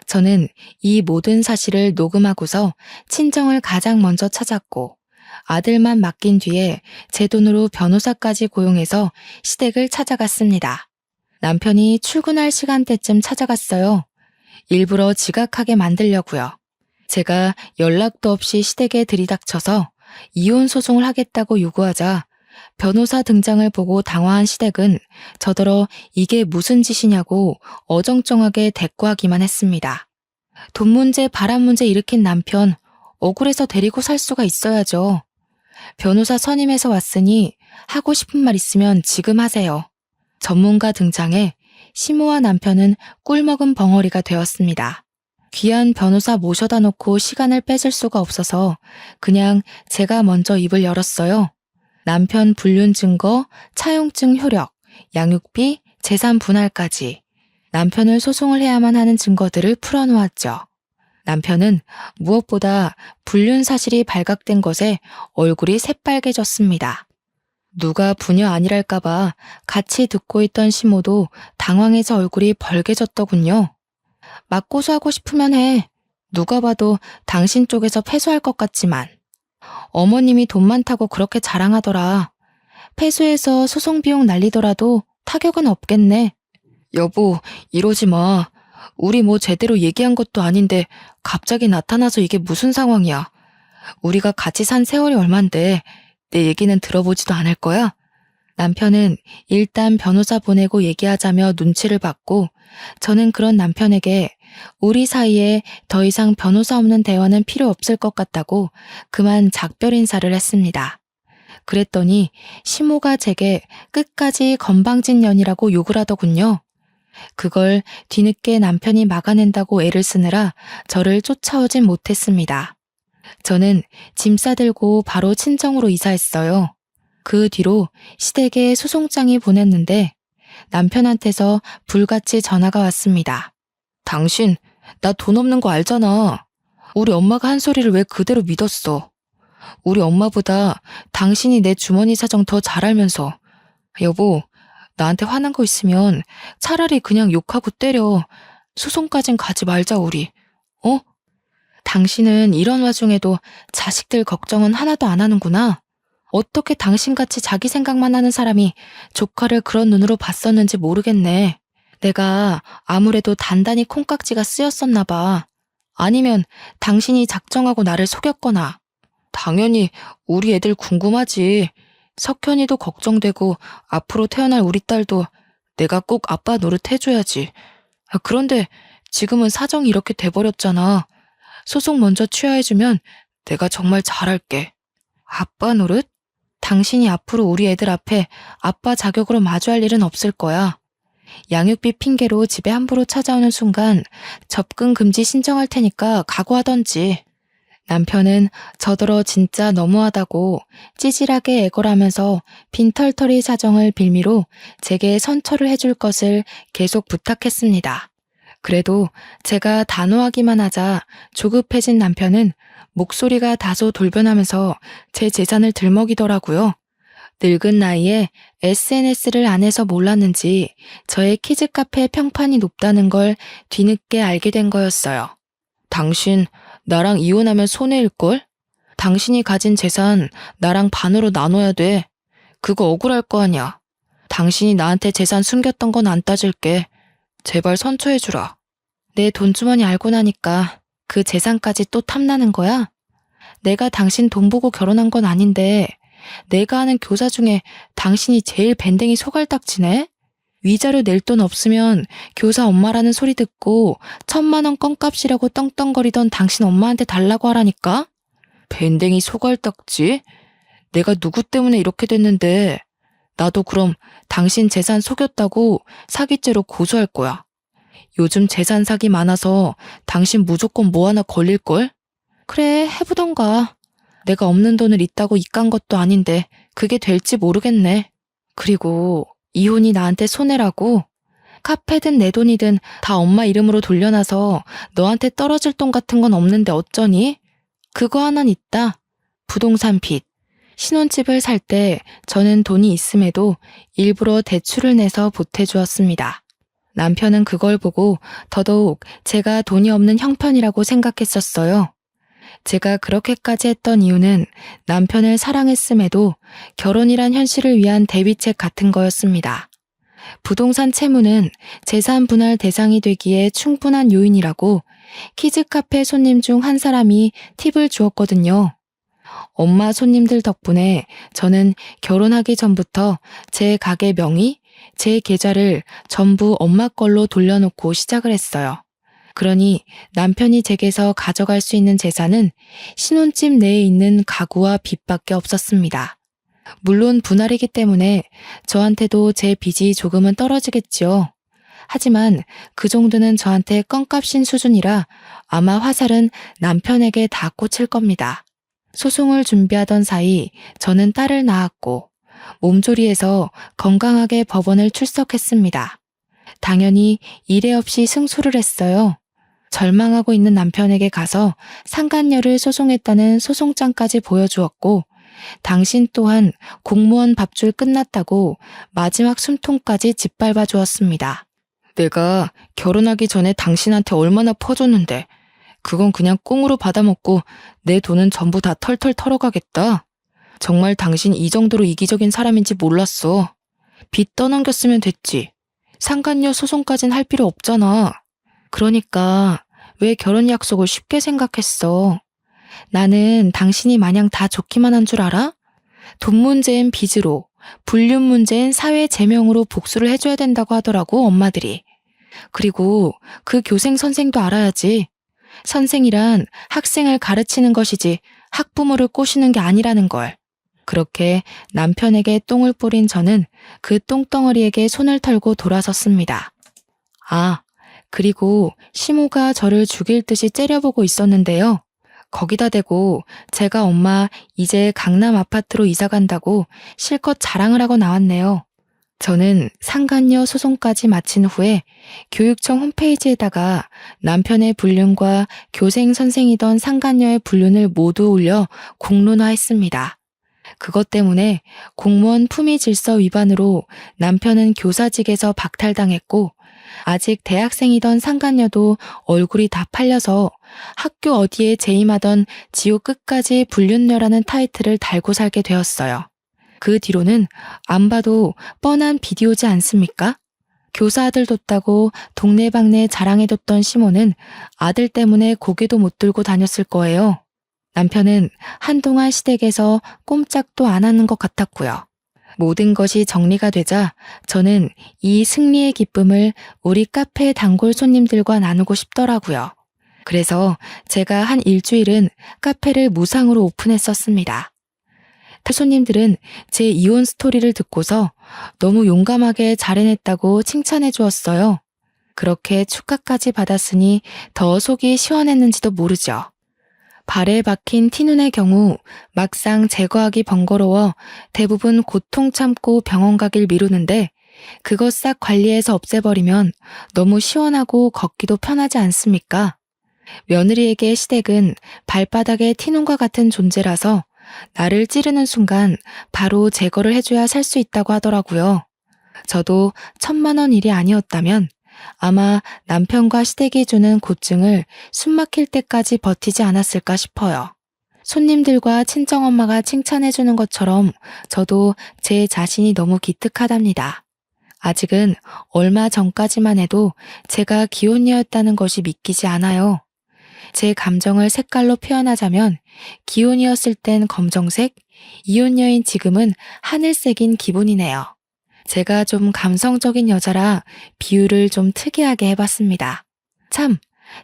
저는 이 모든 사실을 녹음하고서 친정을 가장 먼저 찾았고 아들만 맡긴 뒤에 제 돈으로 변호사까지 고용해서 시댁을 찾아갔습니다. 남편이 출근할 시간대쯤 찾아갔어요. 일부러 지각하게 만들려고요. 제가 연락도 없이 시댁에 들이닥쳐서 이혼 소송을 하겠다고 요구하자 변호사 등장을 보고 당황한 시댁은 저더러 이게 무슨 짓이냐고 어정쩡하게 대꾸하기만 했습니다. 돈 문제, 바람 문제 일으킨 남편, 억울해서 데리고 살 수가 있어야죠. 변호사 선임해서 왔으니 하고 싶은 말 있으면 지금 하세요. 전문가 등장해 시모와 남편은 꿀먹은 벙어리가 되었습니다. 귀한 변호사 모셔다 놓고 시간을 뺏을 수가 없어서 그냥 제가 먼저 입을 열었어요. 남편 불륜 증거, 차용증 효력, 양육비, 재산 분할까지 남편을 소송을 해야만 하는 증거들을 풀어놓았죠. 남편은 무엇보다 불륜 사실이 발각된 것에 얼굴이 새빨개졌습니다. 누가 부녀 아니랄까봐 같이 듣고 있던 시모도 당황해서 얼굴이 벌개졌더군요. 맞고소하고 싶으면 해. 누가 봐도 당신 쪽에서 패소할 것 같지만. 어머님이 돈 많다고 그렇게 자랑하더라. 패소해서 소송 비용 날리더라도 타격은 없겠네. 여보, 이러지 마. 우리 뭐 제대로 얘기한 것도 아닌데 갑자기 나타나서 이게 무슨 상황이야. 우리가 같이 산 세월이 얼만데 내 얘기는 들어보지도 않을 거야? 남편은 일단 변호사 보내고 얘기하자며 눈치를 봤고 저는 그런 남편에게 우리 사이에 더 이상 변호사 없는 대화는 필요 없을 것 같다고 그만 작별 인사를 했습니다. 그랬더니 시모가 제게 끝까지 건방진년이라고 욕을 하더군요. 그걸 뒤늦게 남편이 막아낸다고 애를 쓰느라 저를 쫓아오진 못했습니다. 저는 짐 싸들고 바로 친정으로 이사했어요. 그 뒤로 시댁에 소송장이 보냈는데 남편한테서 불같이 전화가 왔습니다. 당신, 나 돈 없는 거 알잖아. 우리 엄마가 한 소리를 왜 그대로 믿었어? 우리 엄마보다 당신이 내 주머니 사정 더 잘 알면서. 여보, 나한테 화난 거 있으면 차라리 그냥 욕하고 때려. 소송까진 가지 말자 우리. 어? 당신은 이런 와중에도 자식들 걱정은 하나도 안 하는구나. 어떻게 당신같이 자기 생각만 하는 사람이 조카를 그런 눈으로 봤었는지 모르겠네. 내가 아무래도 단단히 콩깍지가 쓰였었나 봐. 아니면 당신이 작정하고 나를 속였거나. 당연히 우리 애들 궁금하지. 석현이도 걱정되고 앞으로 태어날 우리 딸도 내가 꼭 아빠 노릇 해줘야지. 그런데 지금은 사정이 이렇게 돼버렸잖아. 소송 먼저 취하해주면 내가 정말 잘할게. 아빠 노릇? 당신이 앞으로 우리 애들 앞에 아빠 자격으로 마주할 일은 없을 거야. 양육비 핑계로 집에 함부로 찾아오는 순간 접근 금지 신청할 테니까 각오하던지. 남편은 저더러 진짜 너무하다고 찌질하게 애걸하면서 빈털터리 사정을 빌미로 제게 선처를 해줄 것을 계속 부탁했습니다. 그래도 제가 단호하기만 하자 조급해진 남편은 목소리가 다소 돌변하면서 제 재산을 들먹이더라고요. 늙은 나이에 SNS를 안 해서 몰랐는지 저의 키즈카페 평판이 높다는 걸 뒤늦게 알게 된 거였어요. 당신 나랑 이혼하면 손해일걸? 당신이 가진 재산 나랑 반으로 나눠야 돼. 그거 억울할 거 아니야. 당신이 나한테 재산 숨겼던 건 안 따질게. 제발 선처해주라. 내 돈주머니 알고 나니까 그 재산까지 또 탐나는 거야? 내가 당신 돈 보고 결혼한 건 아닌데 내가 아는 교사 중에 당신이 제일 밴댕이 소갈딱지네? 위자료 낼 돈 없으면 교사 엄마라는 소리 듣고 1,000만 원 껌값이라고 떵떵거리던 당신 엄마한테 달라고 하라니까? 밴댕이 소갈딱지? 내가 누구 때문에 이렇게 됐는데 나도 그럼 당신 재산 속였다고 사기죄로 고소할 거야. 요즘 재산 사기 많아서 당신 무조건 뭐 하나 걸릴걸? 그래, 해보던가. 내가 없는 돈을 있다고 입간 것도 아닌데 그게 될지 모르겠네. 그리고 이혼이 나한테 손해라고? 카페든 내 돈이든 다 엄마 이름으로 돌려놔서 너한테 떨어질 돈 같은 건 없는데 어쩌니? 그거 하나는 있다. 부동산 빚. 신혼집을 살 때 저는 돈이 있음에도 일부러 대출을 내서 보태주었습니다. 남편은 그걸 보고 더더욱 제가 돈이 없는 형편이라고 생각했었어요. 제가 그렇게까지 했던 이유는 남편을 사랑했음에도 결혼이란 현실을 위한 대비책 같은 거였습니다. 부동산 채무는 재산 분할 대상이 되기에 충분한 요인이라고 키즈카페 손님 중 한 사람이 팁을 주었거든요. 엄마 손님들 덕분에 저는 결혼하기 전부터 제 가게 명의, 제 계좌를 전부 엄마 걸로 돌려놓고 시작을 했어요. 그러니 남편이 제게서 가져갈 수 있는 재산은 신혼집 내에 있는 가구와 빚밖에 없었습니다. 물론 분할이기 때문에 저한테도 제 빚이 조금은 떨어지겠지요. 하지만 그 정도는 저한테 껌값인 수준이라 아마 화살은 남편에게 다 꽂힐 겁니다. 소송을 준비하던 사이 저는 딸을 낳았고 몸조리해서 건강하게 법원을 출석했습니다. 당연히 이례 없이 승소를 했어요. 절망하고 있는 남편에게 가서 상간녀를 소송했다는 소송장까지 보여주었고 당신 또한 공무원 밥줄 끝났다고 마지막 숨통까지 짓밟아 주었습니다. 내가 결혼하기 전에 당신한테 얼마나 퍼줬는데 그건 그냥 꽁으로 받아먹고 내 돈은 전부 다 털털 털어가겠다. 정말 당신 이 정도로 이기적인 사람인지 몰랐어. 빚 떠넘겼으면 됐지. 상간녀 소송까진 할 필요 없잖아. 그러니까 왜 결혼 약속을 쉽게 생각했어? 나는 당신이 마냥 다 좋기만 한 줄 알아? 돈 문제엔 빚으로, 불륜 문제엔 사회 제명으로 복수를 해줘야 된다고 하더라고, 엄마들이. 그리고 그 교생 선생도 알아야지. 선생이란 학생을 가르치는 것이지 학부모를 꼬시는 게 아니라는 걸. 그렇게 남편에게 똥을 뿌린 저는 그 똥덩어리에게 손을 털고 돌아섰습니다. 아, 그리고 시모가 저를 죽일 듯이 째려보고 있었는데요. 거기다 대고 제가 엄마 이제 강남 아파트로 이사 간다고 실컷 자랑을 하고 나왔네요. 저는 상간녀 소송까지 마친 후에 교육청 홈페이지에다가 남편의 불륜과 교생 선생이던 상간녀의 불륜을 모두 올려 공론화했습니다. 그것 때문에 공무원 품위 질서 위반으로 남편은 교사직에서 박탈당했고 아직 대학생이던 상간녀도 얼굴이 다 팔려서 학교 어디에 재임하던 지옥 끝까지 불륜녀라는 타이틀을 달고 살게 되었어요. 그 뒤로는 안 봐도 뻔한 비디오지 않습니까? 교사 아들 뒀다고 동네방네 자랑해뒀던 시모는 아들 때문에 고개도 못 들고 다녔을 거예요. 남편은 한동안 시댁에서 꼼짝도 안 하는 것 같았고요. 모든 것이 정리가 되자 저는 이 승리의 기쁨을 우리 카페 단골 손님들과 나누고 싶더라고요. 그래서 제가 한 일주일은 카페를 무상으로 오픈했었습니다. 손님들은 제 이혼 스토리를 듣고서 너무 용감하게 잘 해냈다고 칭찬해 주었어요. 그렇게 축하까지 받았으니 더 속이 시원했는지도 모르죠. 발에 박힌 티눈의 경우 막상 제거하기 번거로워 대부분 고통 참고 병원 가길 미루는데 그것 싹 관리해서 없애버리면 너무 시원하고 걷기도 편하지 않습니까? 며느리에게 시댁은 발바닥의 티눈과 같은 존재라서 나를 찌르는 순간 바로 제거를 해줘야 살 수 있다고 하더라고요. 저도 1,000만 원 일이 아니었다면 아마 남편과 시댁이 주는 고증을 숨 막힐 때까지 버티지 않았을까 싶어요. 손님들과 친정엄마가 칭찬해주는 것처럼 저도 제 자신이 너무 기특하답니다. 아직은 얼마 전까지만 해도 제가 기혼녀였다는 것이 믿기지 않아요. 제 감정을 색깔로 표현하자면 기혼이었을 땐 검정색, 이혼녀인 지금은 하늘색인 기분이네요. 제가 좀 감성적인 여자라 비유를 좀 특이하게 해봤습니다. 참,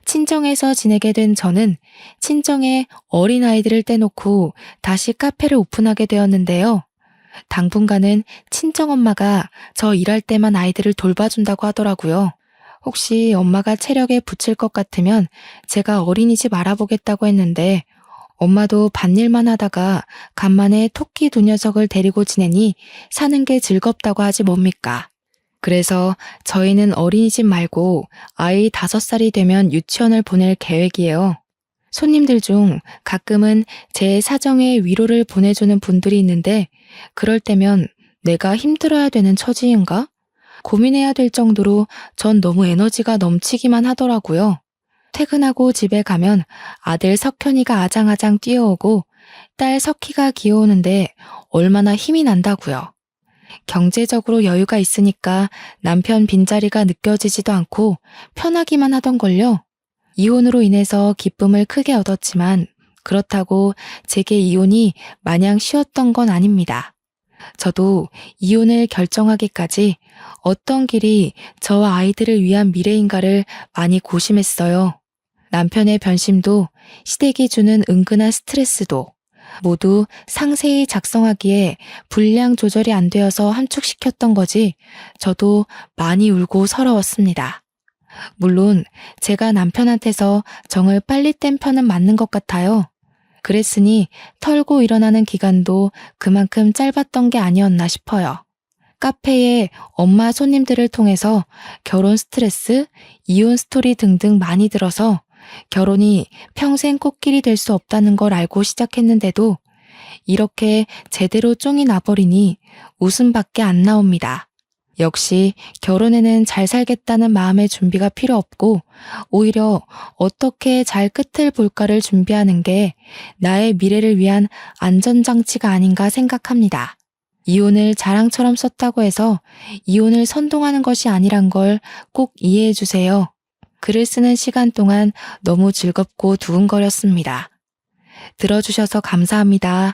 친정에서 지내게 된 저는 친정에 어린아이들을 떼놓고 다시 카페를 오픈하게 되었는데요. 당분간은 친정엄마가 저 일할 때만 아이들을 돌봐준다고 하더라고요. 혹시 엄마가 체력에 붙일 것 같으면 제가 어린이집 알아보겠다고 했는데 엄마도 밭일만 하다가 간만에 토끼 두 녀석을 데리고 지내니 사는 게 즐겁다고 하지 뭡니까? 그래서 저희는 어린이집 말고 아이 5살이 되면 유치원을 보낼 계획이에요. 손님들 중 가끔은 제 사정에 위로를 보내주는 분들이 있는데 그럴 때면 내가 힘들어야 되는 처지인가? 고민해야 될 정도로 전 너무 에너지가 넘치기만 하더라고요. 퇴근하고 집에 가면 아들 석현이가 아장아장 뛰어오고 딸 석희가 귀여우는데 얼마나 힘이 난다고요. 경제적으로 여유가 있으니까 남편 빈자리가 느껴지지도 않고 편하기만 하던걸요. 이혼으로 인해서 기쁨을 크게 얻었지만 그렇다고 제게 이혼이 마냥 쉬웠던 건 아닙니다. 저도 이혼을 결정하기까지 어떤 길이 저와 아이들을 위한 미래인가를 많이 고심했어요. 남편의 변심도 시댁이 주는 은근한 스트레스도 모두 상세히 작성하기에 분량 조절이 안 되어서 함축시켰던 거지 저도 많이 울고 서러웠습니다. 물론 제가 남편한테서 정을 빨리 뗀 편은 맞는 것 같아요. 그랬으니 털고 일어나는 기간도 그만큼 짧았던 게 아니었나 싶어요. 카페에 엄마 손님들을 통해서 결혼 스트레스, 이혼 스토리 등등 많이 들어서 결혼이 평생 꽃길이 될 수 없다는 걸 알고 시작했는데도 이렇게 제대로 쫑이 나버리니 웃음밖에 안 나옵니다. 역시 결혼에는 잘 살겠다는 마음의 준비가 필요 없고 오히려 어떻게 잘 끝을 볼까를 준비하는 게 나의 미래를 위한 안전장치가 아닌가 생각합니다. 이혼을 자랑처럼 썼다고 해서 이혼을 선동하는 것이 아니란 걸 꼭 이해해 주세요. 글을 쓰는 시간 동안 너무 즐겁고 두근거렸습니다. 들어주셔서 감사합니다.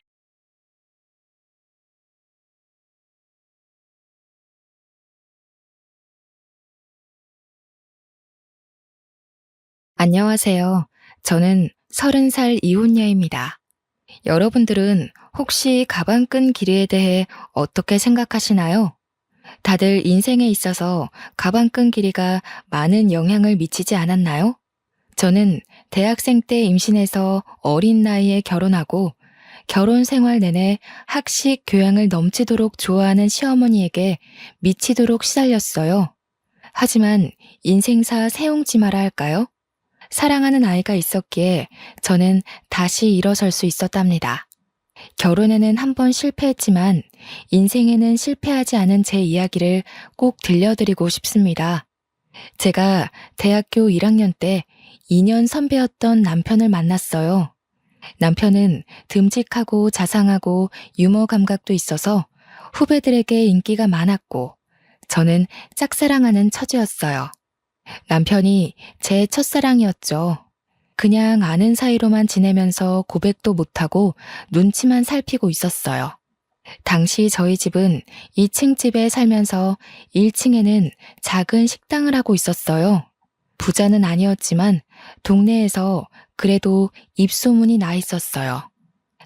안녕하세요. 저는 30살 이혼녀입니다. 여러분들은 혹시 가방끈 길이에 대해 어떻게 생각하시나요? 다들 인생에 있어서 가방끈 길이가 많은 영향을 미치지 않았나요? 저는 대학생 때 임신해서 어린 나이에 결혼하고 결혼 생활 내내 학식 교양을 넘치도록 좋아하는 시어머니에게 미치도록 시달렸어요. 하지만 인생사 세옹지마라 할까요? 사랑하는 아이가 있었기에 저는 다시 일어설 수 있었답니다. 결혼에는 한 번 실패했지만 인생에는 실패하지 않은 제 이야기를 꼭 들려드리고 싶습니다. 제가 대학교 1학년 때 2년 선배였던 남편을 만났어요. 남편은 듬직하고 자상하고 유머 감각도 있어서 후배들에게 인기가 많았고 저는 짝사랑하는 처지였어요. 남편이 제 첫사랑이었죠. 그냥 아는 사이로만 지내면서 고백도 못하고 눈치만 살피고 있었어요. 당시 저희 집은 2층 집에 살면서 1층에는 작은 식당을 하고 있었어요. 부자는 아니었지만 동네에서 그래도 입소문이 나 있었어요.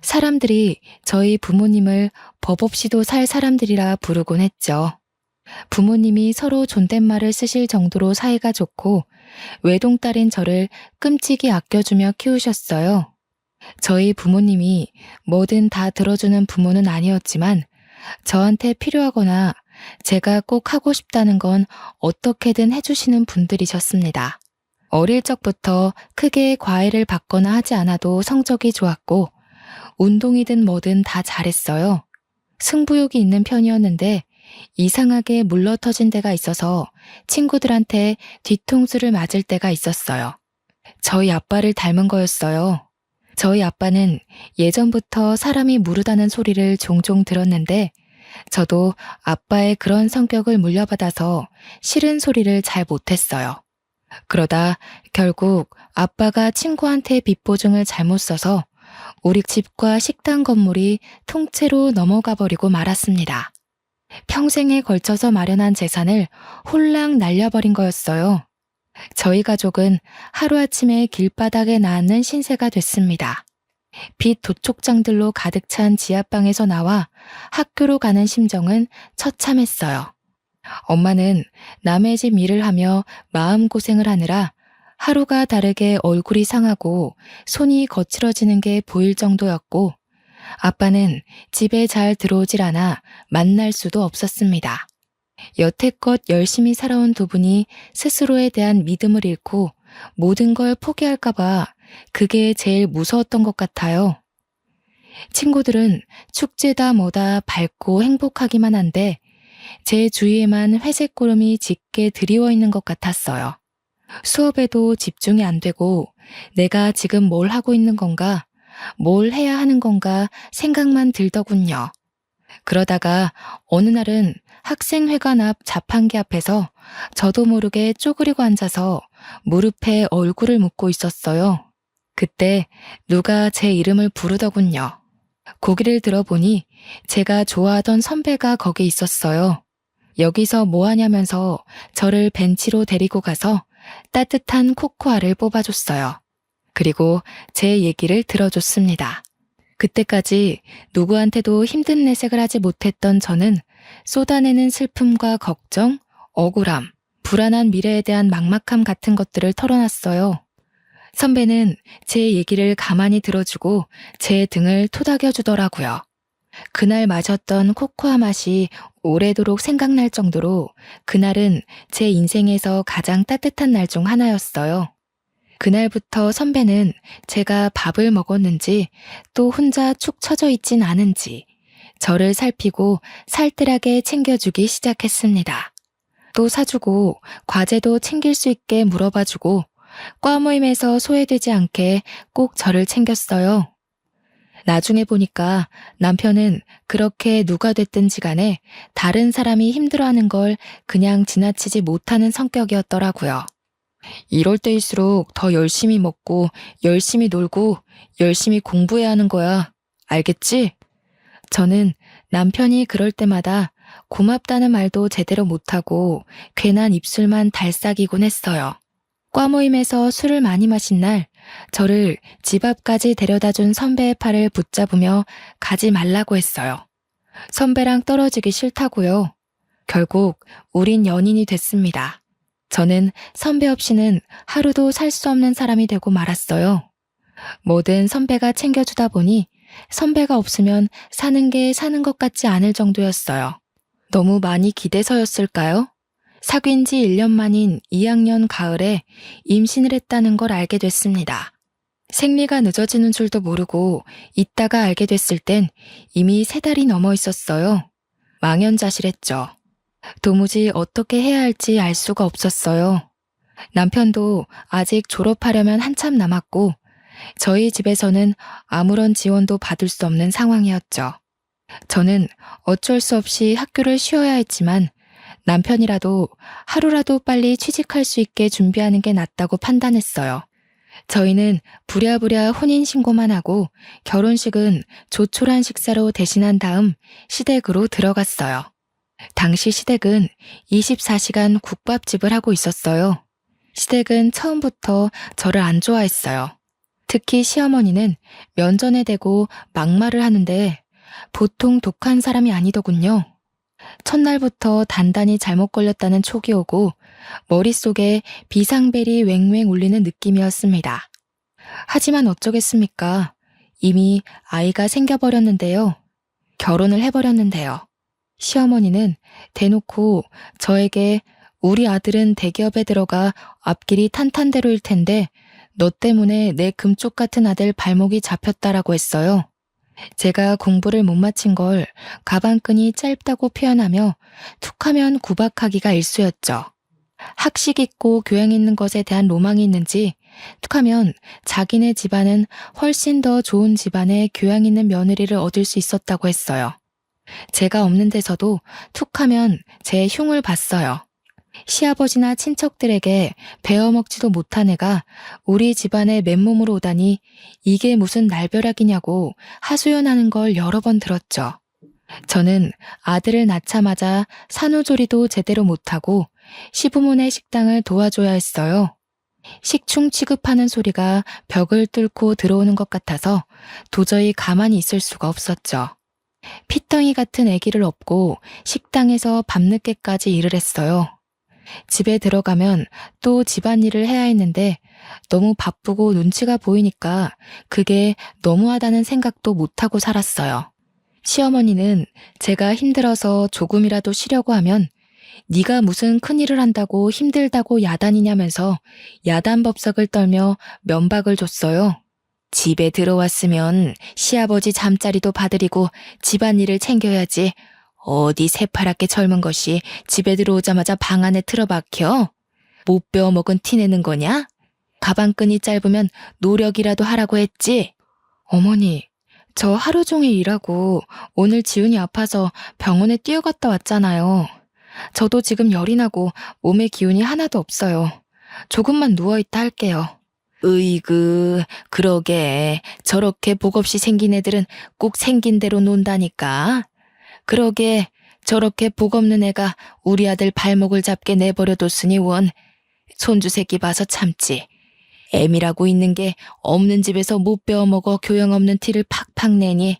사람들이 저희 부모님을 법 없이도 살 사람들이라 부르곤 했죠. 부모님이 서로 존댓말을 쓰실 정도로 사이가 좋고 외동딸인 저를 끔찍이 아껴주며 키우셨어요. 저희 부모님이 뭐든 다 들어주는 부모는 아니었지만 저한테 필요하거나 제가 꼭 하고 싶다는 건 어떻게든 해주시는 분들이셨습니다. 어릴 적부터 크게 과외를 받거나 하지 않아도 성적이 좋았고 운동이든 뭐든 다 잘했어요. 승부욕이 있는 편이었는데 이상하게 물러터진 데가 있어서 친구들한테 뒤통수를 맞을 때가 있었어요. 저희 아빠를 닮은 거였어요. 저희 아빠는 예전부터 사람이 무르다는 소리를 종종 들었는데 저도 아빠의 그런 성격을 물려받아서 싫은 소리를 잘 못했어요. 그러다 결국 아빠가 친구한테 빚보증을 잘못 써서 우리 집과 식당 건물이 통째로 넘어가 버리고 말았습니다. 평생에 걸쳐서 마련한 재산을 홀랑 날려버린 거였어요. 저희 가족은 하루아침에 길바닥에 낳는 신세가 됐습니다. 빚 도촉장들로 가득 찬 지하방에서 나와 학교로 가는 심정은 처참했어요. 엄마는 남의 집 일을 하며 마음고생을 하느라 하루가 다르게 얼굴이 상하고 손이 거칠어지는 게 보일 정도였고 아빠는 집에 잘 들어오질 않아 만날 수도 없었습니다. 여태껏 열심히 살아온 두 분이 스스로에 대한 믿음을 잃고 모든 걸 포기할까봐 그게 제일 무서웠던 것 같아요. 친구들은 축제다 뭐다 밝고 행복하기만 한데 제 주위에만 회색 구름이 짙게 드리워 있는 것 같았어요. 수업에도 집중이 안 되고 내가 지금 뭘 하고 있는 건가, 뭘 해야 하는 건가 생각만 들더군요. 그러다가 어느 날은 학생회관 앞 자판기 앞에서 저도 모르게 쪼그리고 앉아서 무릎에 얼굴을 묻고 있었어요. 그때 누가 제 이름을 부르더군요. 고개를 들어보니 제가 좋아하던 선배가 거기 있었어요. 여기서 뭐 하냐면서 저를 벤치로 데리고 가서 따뜻한 코코아를 뽑아줬어요. 그리고 제 얘기를 들어줬습니다. 그때까지 누구한테도 힘든 내색을 하지 못했던 저는 쏟아내는 슬픔과 걱정, 억울함, 불안한 미래에 대한 막막함 같은 것들을 털어놨어요. 선배는 제 얘기를 가만히 들어주고 제 등을 토닥여주더라고요. 그날 마셨던 코코아 맛이 오래도록 생각날 정도로 그날은 제 인생에서 가장 따뜻한 날 중 하나였어요. 그날부터 선배는 제가 밥을 먹었는지 또 혼자 축 처져 있진 않은지 저를 살피고 살뜰하게 챙겨주기 시작했습니다. 또 사주고 과제도 챙길 수 있게 물어봐주고 과 모임에서 소외되지 않게 꼭 저를 챙겼어요. 나중에 보니까 남편은 그렇게 누가 됐든지 간에 다른 사람이 힘들어하는 걸 그냥 지나치지 못하는 성격이었더라고요. 이럴 때일수록 더 열심히 먹고 열심히 놀고 열심히 공부해야 하는 거야. 알겠지? 저는 남편이 그럴 때마다 고맙다는 말도 제대로 못하고 괜한 입술만 달싹이곤 했어요. 과 모임에서 술을 많이 마신 날 저를 집 앞까지 데려다준 선배의 팔을 붙잡으며 가지 말라고 했어요. 선배랑 떨어지기 싫다고요. 결국 우린 연인이 됐습니다. 저는 선배 없이는 하루도 살 수 없는 사람이 되고 말았어요. 뭐든 선배가 챙겨주다 보니 선배가 없으면 사는 게 사는 것 같지 않을 정도였어요. 너무 많이 기대서였을까요? 사귄 지 1년 만인 2학년 가을에 임신을 했다는 걸 알게 됐습니다. 생리가 늦어지는 줄도 모르고 있다가 알게 됐을 땐 이미 3달이 넘어 있었어요. 망연자실했죠. 도무지 어떻게 해야 할지 알 수가 없었어요. 남편도 아직 졸업하려면 한참 남았고 저희 집에서는 아무런 지원도 받을 수 없는 상황이었죠. 저는 어쩔 수 없이 학교를 쉬어야 했지만 남편이라도 하루라도 빨리 취직할 수 있게 준비하는 게 낫다고 판단했어요. 저희는 부랴부랴 혼인신고만 하고 결혼식은 조촐한 식사로 대신한 다음 시댁으로 들어갔어요. 당시 시댁은 24시간 국밥집을 하고 있었어요. 시댁은 처음부터 저를 안 좋아했어요. 특히 시어머니는 면전에 대고 막말을 하는데 보통 독한 사람이 아니더군요. 첫날부터 단단히 잘못 걸렸다는 촉이 오고 머릿속에 비상벨이 왱왱 울리는 느낌이었습니다. 하지만 어쩌겠습니까? 이미 아이가 생겨버렸는데요. 결혼을 해버렸는데요. 시어머니는 대놓고 저에게 우리 아들은 대기업에 들어가 앞길이 탄탄대로일 텐데 너 때문에 내 금쪽 같은 아들 발목이 잡혔다라고 했어요. 제가 공부를 못 마친 걸 가방끈이 짧다고 표현하며 툭하면 구박하기가 일쑤였죠. 학식 있고 교양 있는 것에 대한 로망이 있는지 툭하면 자기네 집안은 훨씬 더 좋은 집안의 교양 있는 며느리를 얻을 수 있었다고 했어요. 제가 없는 데서도 툭하면 제 흉을 봤어요. 시아버지나 친척들에게 베어먹지도 못한 애가 우리 집안에 맨몸으로 오다니 이게 무슨 날벼락이냐고 하소연하는 걸 여러 번 들었죠. 저는 아들을 낳자마자 산후조리도 제대로 못하고 시부모네 식당을 도와줘야 했어요. 식충 취급하는 소리가 벽을 뚫고 들어오는 것 같아서 도저히 가만히 있을 수가 없었죠. 핏덩이 같은 아기를 업고 식당에서 밤늦게까지 일을 했어요. 집에 들어가면 또 집안일을 해야 했는데 너무 바쁘고 눈치가 보이니까 그게 너무하다는 생각도 못하고 살았어요. 시어머니는 제가 힘들어서 조금이라도 쉬려고 하면 네가 무슨 큰일을 한다고 힘들다고 야단이냐면서 야단법석을 떨며 면박을 줬어요. 집에 들어왔으면 시아버지 잠자리도 봐드리고 집안일을 챙겨야지. 어디 새파랗게 젊은 것이 집에 들어오자마자 방 안에 틀어박혀? 못 배워먹은 티 내는 거냐? 가방끈이 짧으면 노력이라도 하라고 했지? 어머니, 저 하루 종일 일하고 오늘 지훈이 아파서 병원에 뛰어갔다 왔잖아요. 저도 지금 열이 나고 몸에 기운이 하나도 없어요. 조금만 누워있다 할게요. 으이그, 그러게. 저렇게 복 없이 생긴 애들은 꼭 생긴 대로 논다니까. 그러게 저렇게 복 없는 애가 우리 아들 발목을 잡게 내버려뒀으니 원. 손주 새끼 봐서 참지. 애미라고 있는 게 없는 집에서 못 배워먹어 교양 없는 티를 팍팍 내니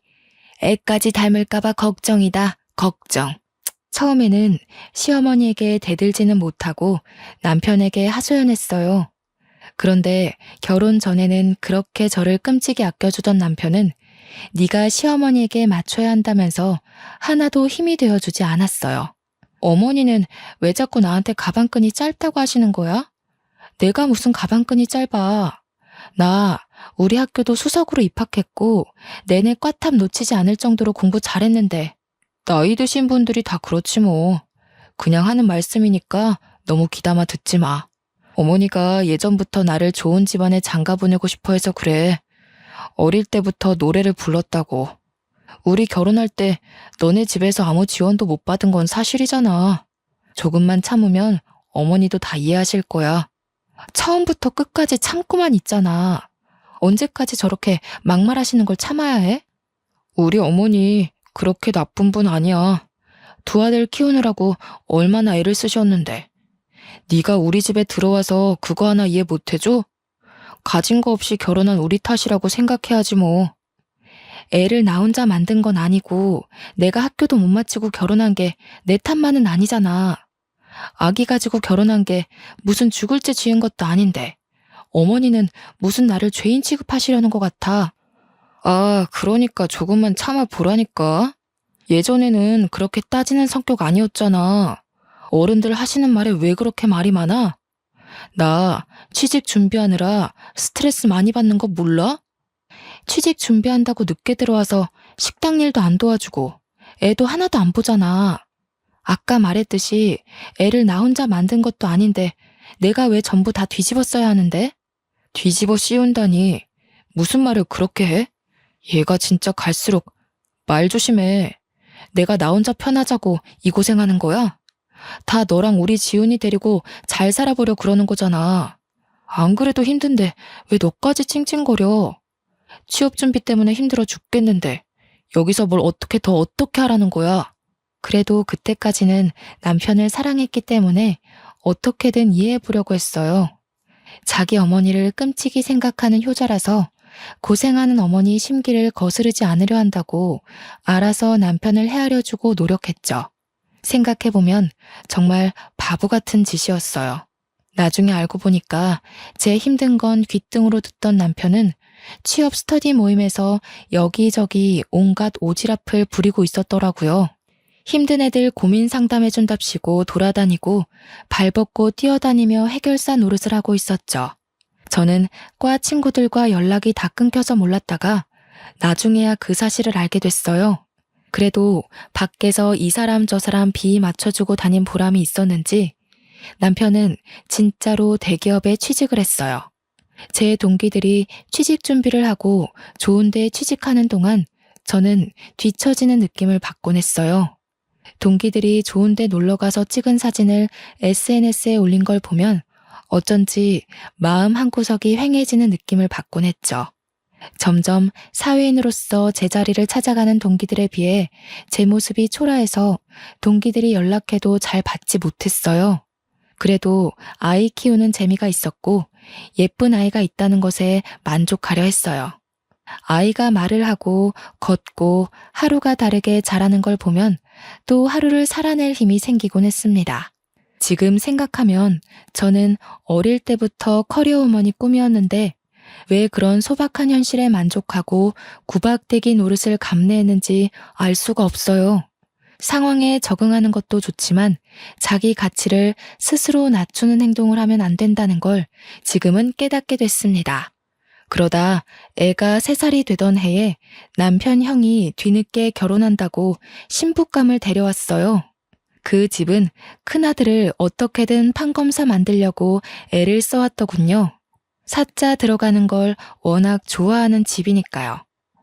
애까지 닮을까봐 걱정이다. 걱정. 처음에는 시어머니에게 대들지는 못하고 남편에게 하소연했어요. 그런데 결혼 전에는 그렇게 저를 끔찍이 아껴주던 남편은 네가 시어머니에게 맞춰야 한다면서 하나도 힘이 되어주지 않았어요. 어머니는 왜 자꾸 나한테 가방끈이 짧다고 하시는 거야? 내가 무슨 가방끈이 짧아. 나 우리 학교도 수석으로 입학했고 내내 꽈탑 놓치지 않을 정도로 공부 잘했는데 나이 드신 분들이 다 그렇지 뭐. 그냥 하는 말씀이니까 너무 귀담아 듣지 마. 어머니가 예전부터 나를 좋은 집안에 장가 보내고 싶어 해서 그래. 어릴 때부터 노래를 불렀다고. 우리 결혼할 때 너네 집에서 아무 지원도 못 받은 건 사실이잖아. 조금만 참으면 어머니도 다 이해하실 거야. 처음부터 끝까지 참고만 있잖아. 언제까지 저렇게 막말하시는 걸 참아야 해? 우리 어머니 그렇게 나쁜 분 아니야. 두 아들 키우느라고 얼마나 애를 쓰셨는데. 네가 우리 집에 들어와서 그거 하나 이해 못 해줘? 가진 거 없이 결혼한 우리 탓이라고 생각해야지 뭐. 애를 나 혼자 만든 건 아니고 내가 학교도 못 마치고 결혼한 게 내 탓만은 아니잖아. 아기 가지고 결혼한 게 무슨 죽을 죄 지은 것도 아닌데 어머니는 무슨 나를 죄인 취급하시려는 것 같아. 아, 그러니까 조금만 참아보라니까. 예전에는 그렇게 따지는 성격 아니었잖아. 어른들 하시는 말에 왜 그렇게 말이 많아? 나 취직 준비하느라 스트레스 많이 받는 거 몰라? 취직 준비한다고 늦게 들어와서 식당 일도 안 도와주고 애도 하나도 안 보잖아. 아까 말했듯이 애를 나 혼자 만든 것도 아닌데 내가 왜 전부 다 뒤집어 써야 하는데? 뒤집어 씌운다니 무슨 말을 그렇게 해? 얘가 진짜 갈수록 말 조심해. 내가 나 혼자 편하자고 이 고생하는 거야? 다 너랑 우리 지훈이 데리고 잘 살아보려 그러는 거잖아. 안 그래도 힘든데 왜 너까지 찡찡거려? 취업 준비 때문에 힘들어 죽겠는데 여기서 뭘 어떻게 하라는 거야? 그래도 그때까지는 남편을 사랑했기 때문에 어떻게든 이해해보려고 했어요. 자기 어머니를 끔찍이 생각하는 효자라서 고생하는 어머니 심기를 거스르지 않으려 한다고 알아서 남편을 헤아려주고 노력했죠. 생각해보면 정말 바보 같은 짓이었어요. 나중에 알고 보니까 제 힘든 건 귓등으로 듣던 남편은 취업 스터디 모임에서 여기저기 온갖 오지랖을 부리고 있었더라고요. 힘든 애들 고민 상담해준답시고 돌아다니고 발벗고 뛰어다니며 해결사 노릇을 하고 있었죠. 저는 과 친구들과 연락이 다 끊겨서 몰랐다가 나중에야 그 사실을 알게 됐어요. 그래도 밖에서 이 사람 저 사람 비위 맞춰주고 다닌 보람이 있었는지 남편은 진짜로 대기업에 취직을 했어요. 제 동기들이 취직 준비를 하고 좋은 데 취직하는 동안 저는 뒤처지는 느낌을 받곤 했어요. 동기들이 좋은 데 놀러가서 찍은 사진을 SNS에 올린 걸 보면 어쩐지 마음 한구석이 휑해지는 느낌을 받곤 했죠. 점점 사회인으로서 제자리를 찾아가는 동기들에 비해 제 모습이 초라해서 동기들이 연락해도 잘 받지 못했어요. 그래도 아이 키우는 재미가 있었고 예쁜 아이가 있다는 것에 만족하려 했어요. 아이가 말을 하고 걷고 하루가 다르게 자라는 걸 보면 또 하루를 살아낼 힘이 생기곤 했습니다. 지금 생각하면 저는 어릴 때부터 커리어 우먼이 꿈이었는데 왜 그런 소박한 현실에 만족하고 구박대기 노릇을 감내했는지 알 수가 없어요. 상황에 적응하는 것도 좋지만 자기 가치를 스스로 낮추는 행동을 하면 안 된다는 걸 지금은 깨닫게 됐습니다. 그러다 애가 3살이 되던 해에 남편 형이 뒤늦게 결혼한다고 신부감을 데려왔어요. 그 집은 큰아들을 어떻게든 판검사 만들려고 애를 써왔더군요. 사자 들어가는 걸 워낙 좋아하는 집이니까요.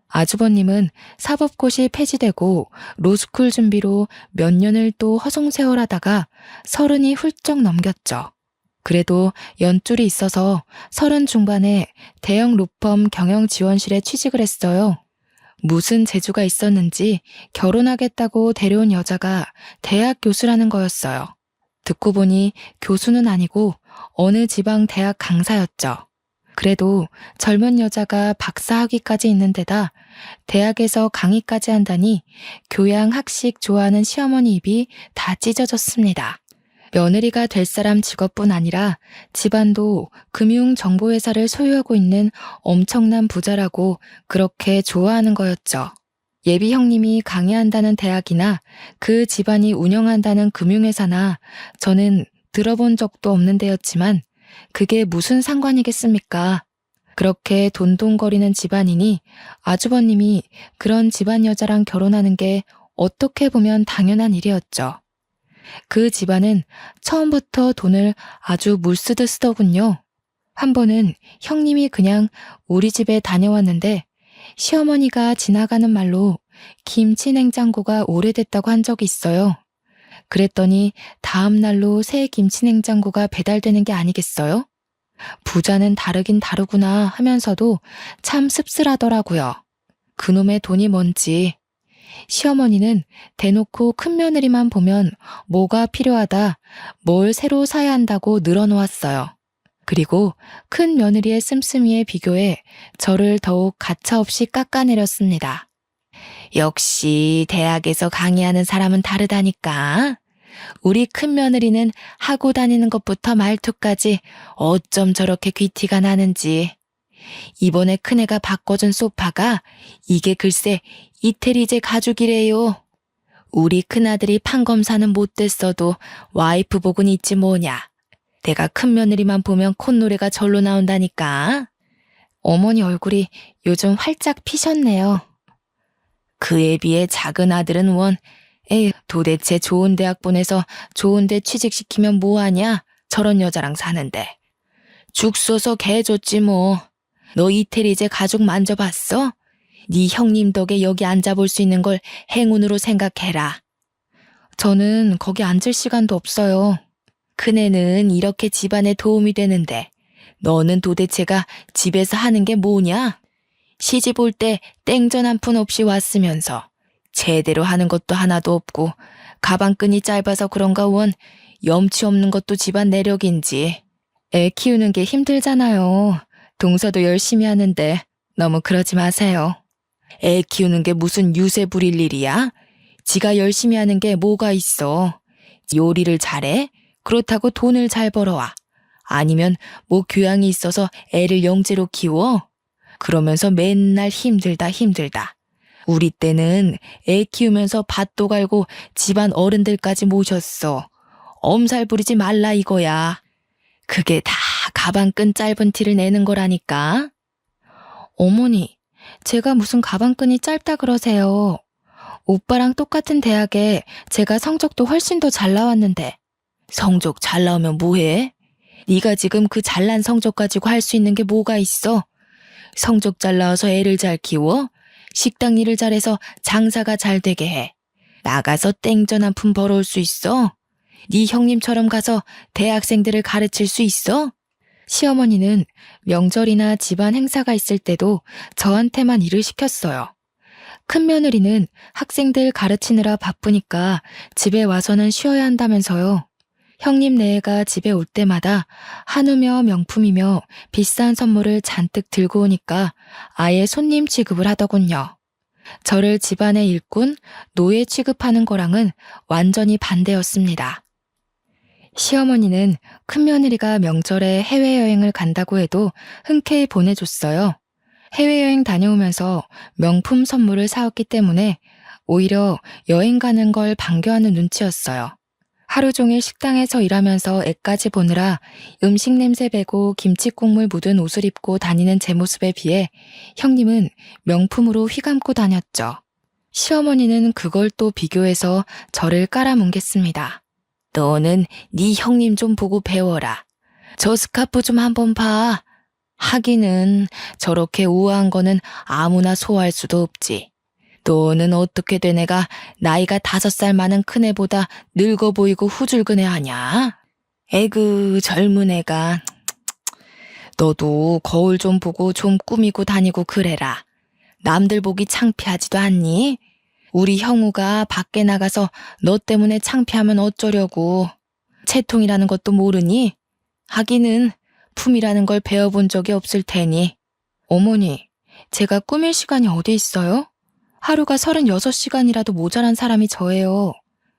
아주버님은 사법고시 폐지되고 로스쿨 준비로 몇 년을 또 허송세월하다가 30이 훌쩍 넘겼죠. 그래도 연줄이 있어서 30 중반에 대형 로펌 경영지원실에 취직을 했어요. 무슨 재주가 있었는지 결혼하겠다고 데려온 여자가 대학 교수라는 거였어요. 듣고 보니 교수는 아니고 어느 지방 대학 강사였죠. 그래도 젊은 여자가 박사 학위까지 있는 데다 대학에서 강의까지 한다니 교양 학식 좋아하는 시어머니 입이 다 찢어졌습니다. 며느리가 될 사람 직업뿐 아니라 집안도 금융정보회사를 소유하고 있는 엄청난 부자라고 그렇게 좋아하는 거였죠. 예비 형님이 강의한다는 대학이나 그 집안이 운영한다는 금융회사나 저는 들어본 적도 없는 데였지만 그게 무슨 상관이겠습니까? 그렇게 돈돈거리는 집안이니 아주버님이 그런 집안 여자랑 결혼하는 게 어떻게 보면 당연한 일이었죠. 그 집안은 처음부터 돈을 아주 물쓰듯 쓰더군요. 한 번은 형님이 그냥 우리 집에 다녀왔는데 시어머니가 지나가는 말로 김치 냉장고가 오래됐다고 한 적이 있어요. 그랬더니 다음 날로 새 김치 냉장고가 배달되는 게 아니겠어요? 부자는 다르긴 다르구나 하면서도 참 씁쓸하더라고요. 그놈의 돈이 뭔지. 시어머니는 대놓고 큰 며느리만 보면 뭐가 필요하다, 뭘 새로 사야 한다고 늘어놓았어요. 그리고 큰 며느리의 씀씀이에 비교해 저를 더욱 가차없이 깎아내렸습니다. 역시 대학에서 강의하는 사람은 다르다니까. 우리 큰 며느리는 하고 다니는 것부터 말투까지 어쩜 저렇게 귀티가 나는지. 이번에 큰애가 바꿔준 소파가 이게 글쎄 이태리제 가죽이래요. 우리 큰아들이 판검사는 못됐어도 와이프 복은 있지 뭐냐. 내가 큰 며느리만 보면 콧노래가 절로 나온다니까. 어머니 얼굴이 요즘 활짝 피셨네요. 그에 비해 작은 아들은 원, 에휴, 도대체 좋은 대학 보내서 좋은 데 취직시키면 뭐하냐? 저런 여자랑 사는데. 죽 쏘서 개 줬지 뭐. 너 이태리제 가죽 만져봤어? 네 형님 덕에 여기 앉아볼 수 있는 걸 행운으로 생각해라. 저는 거기 앉을 시간도 없어요. 큰애는 이렇게 집안에 도움이 되는데 너는 도대체가 집에서 하는 게 뭐냐? 시집 올 때 땡전 한 푼 없이 왔으면서 제대로 하는 것도 하나도 없고 가방끈이 짧아서 그런가 원 염치 없는 것도 집안 내력인지. 애 키우는 게 힘들잖아요. 동서도 열심히 하는데 너무 그러지 마세요. 애 키우는 게 무슨 유세 부릴 일이야? 지가 열심히 하는 게 뭐가 있어? 요리를 잘해? 그렇다고 돈을 잘 벌어와. 아니면 뭐 교양이 있어서 애를 영재로 키워? 그러면서 맨날 힘들다 힘들다. 우리 때는 애 키우면서 밭도 갈고 집안 어른들까지 모셨어. 엄살 부리지 말라 이거야. 그게 다 가방끈 짧은 티를 내는 거라니까. 어머니, 제가 무슨 가방끈이 짧다 그러세요. 오빠랑 똑같은 대학에 제가 성적도 훨씬 더 잘 나왔는데. 성적 잘 나오면 뭐해? 네가 지금 그 잘난 성적 가지고 할 수 있는 게 뭐가 있어? 성적 잘 나와서 애를 잘 키워? 식당 일을 잘해서 장사가 잘 되게 해. 나가서 땡전 한 푼 벌어올 수 있어? 네 형님처럼 가서 대학생들을 가르칠 수 있어? 시어머니는 명절이나 집안 행사가 있을 때도 저한테만 일을 시켰어요. 큰 며느리는 학생들 가르치느라 바쁘니까 집에 와서는 쉬어야 한다면서요. 형님 네가 집에 올 때마다 한우며 명품이며 비싼 선물을 잔뜩 들고 오니까 아예 손님 취급을 하더군요. 저를 집안의 일꾼, 노예 취급하는 거랑은 완전히 반대였습니다. 시어머니는 큰며느리가 명절에 해외여행을 간다고 해도 흔쾌히 보내줬어요. 해외여행 다녀오면서 명품 선물을 사왔기 때문에 오히려 여행 가는 걸 반겨하는 눈치였어요. 하루 종일 식당에서 일하면서 애까지 보느라 음식 냄새 배고 김치 국물 묻은 옷을 입고 다니는 제 모습에 비해 형님은 명품으로 휘감고 다녔죠. 시어머니는 그걸 또 비교해서 저를 깔아뭉갰습니다. 너는 네 형님 좀 보고 배워라. 저 스카프 좀 한번 봐. 하기는 저렇게 우아한 거는 아무나 소화할 수도 없지. 너는 어떻게 된 애가 나이가 5살 많은 큰애보다 늙어 보이고 후줄근해하냐? 에그 젊은 애가. 너도 거울 좀 보고 좀 꾸미고 다니고 그래라. 남들 보기 창피하지도 않니? 우리 형우가 밖에 나가서 너 때문에 창피하면 어쩌려고. 채통이라는 것도 모르니? 하기는 품이라는 걸 배워본 적이 없을 테니. 어머니, 제가 꾸밀 시간이 어디 있어요? 하루가 36시간이라도 모자란 사람이 저예요.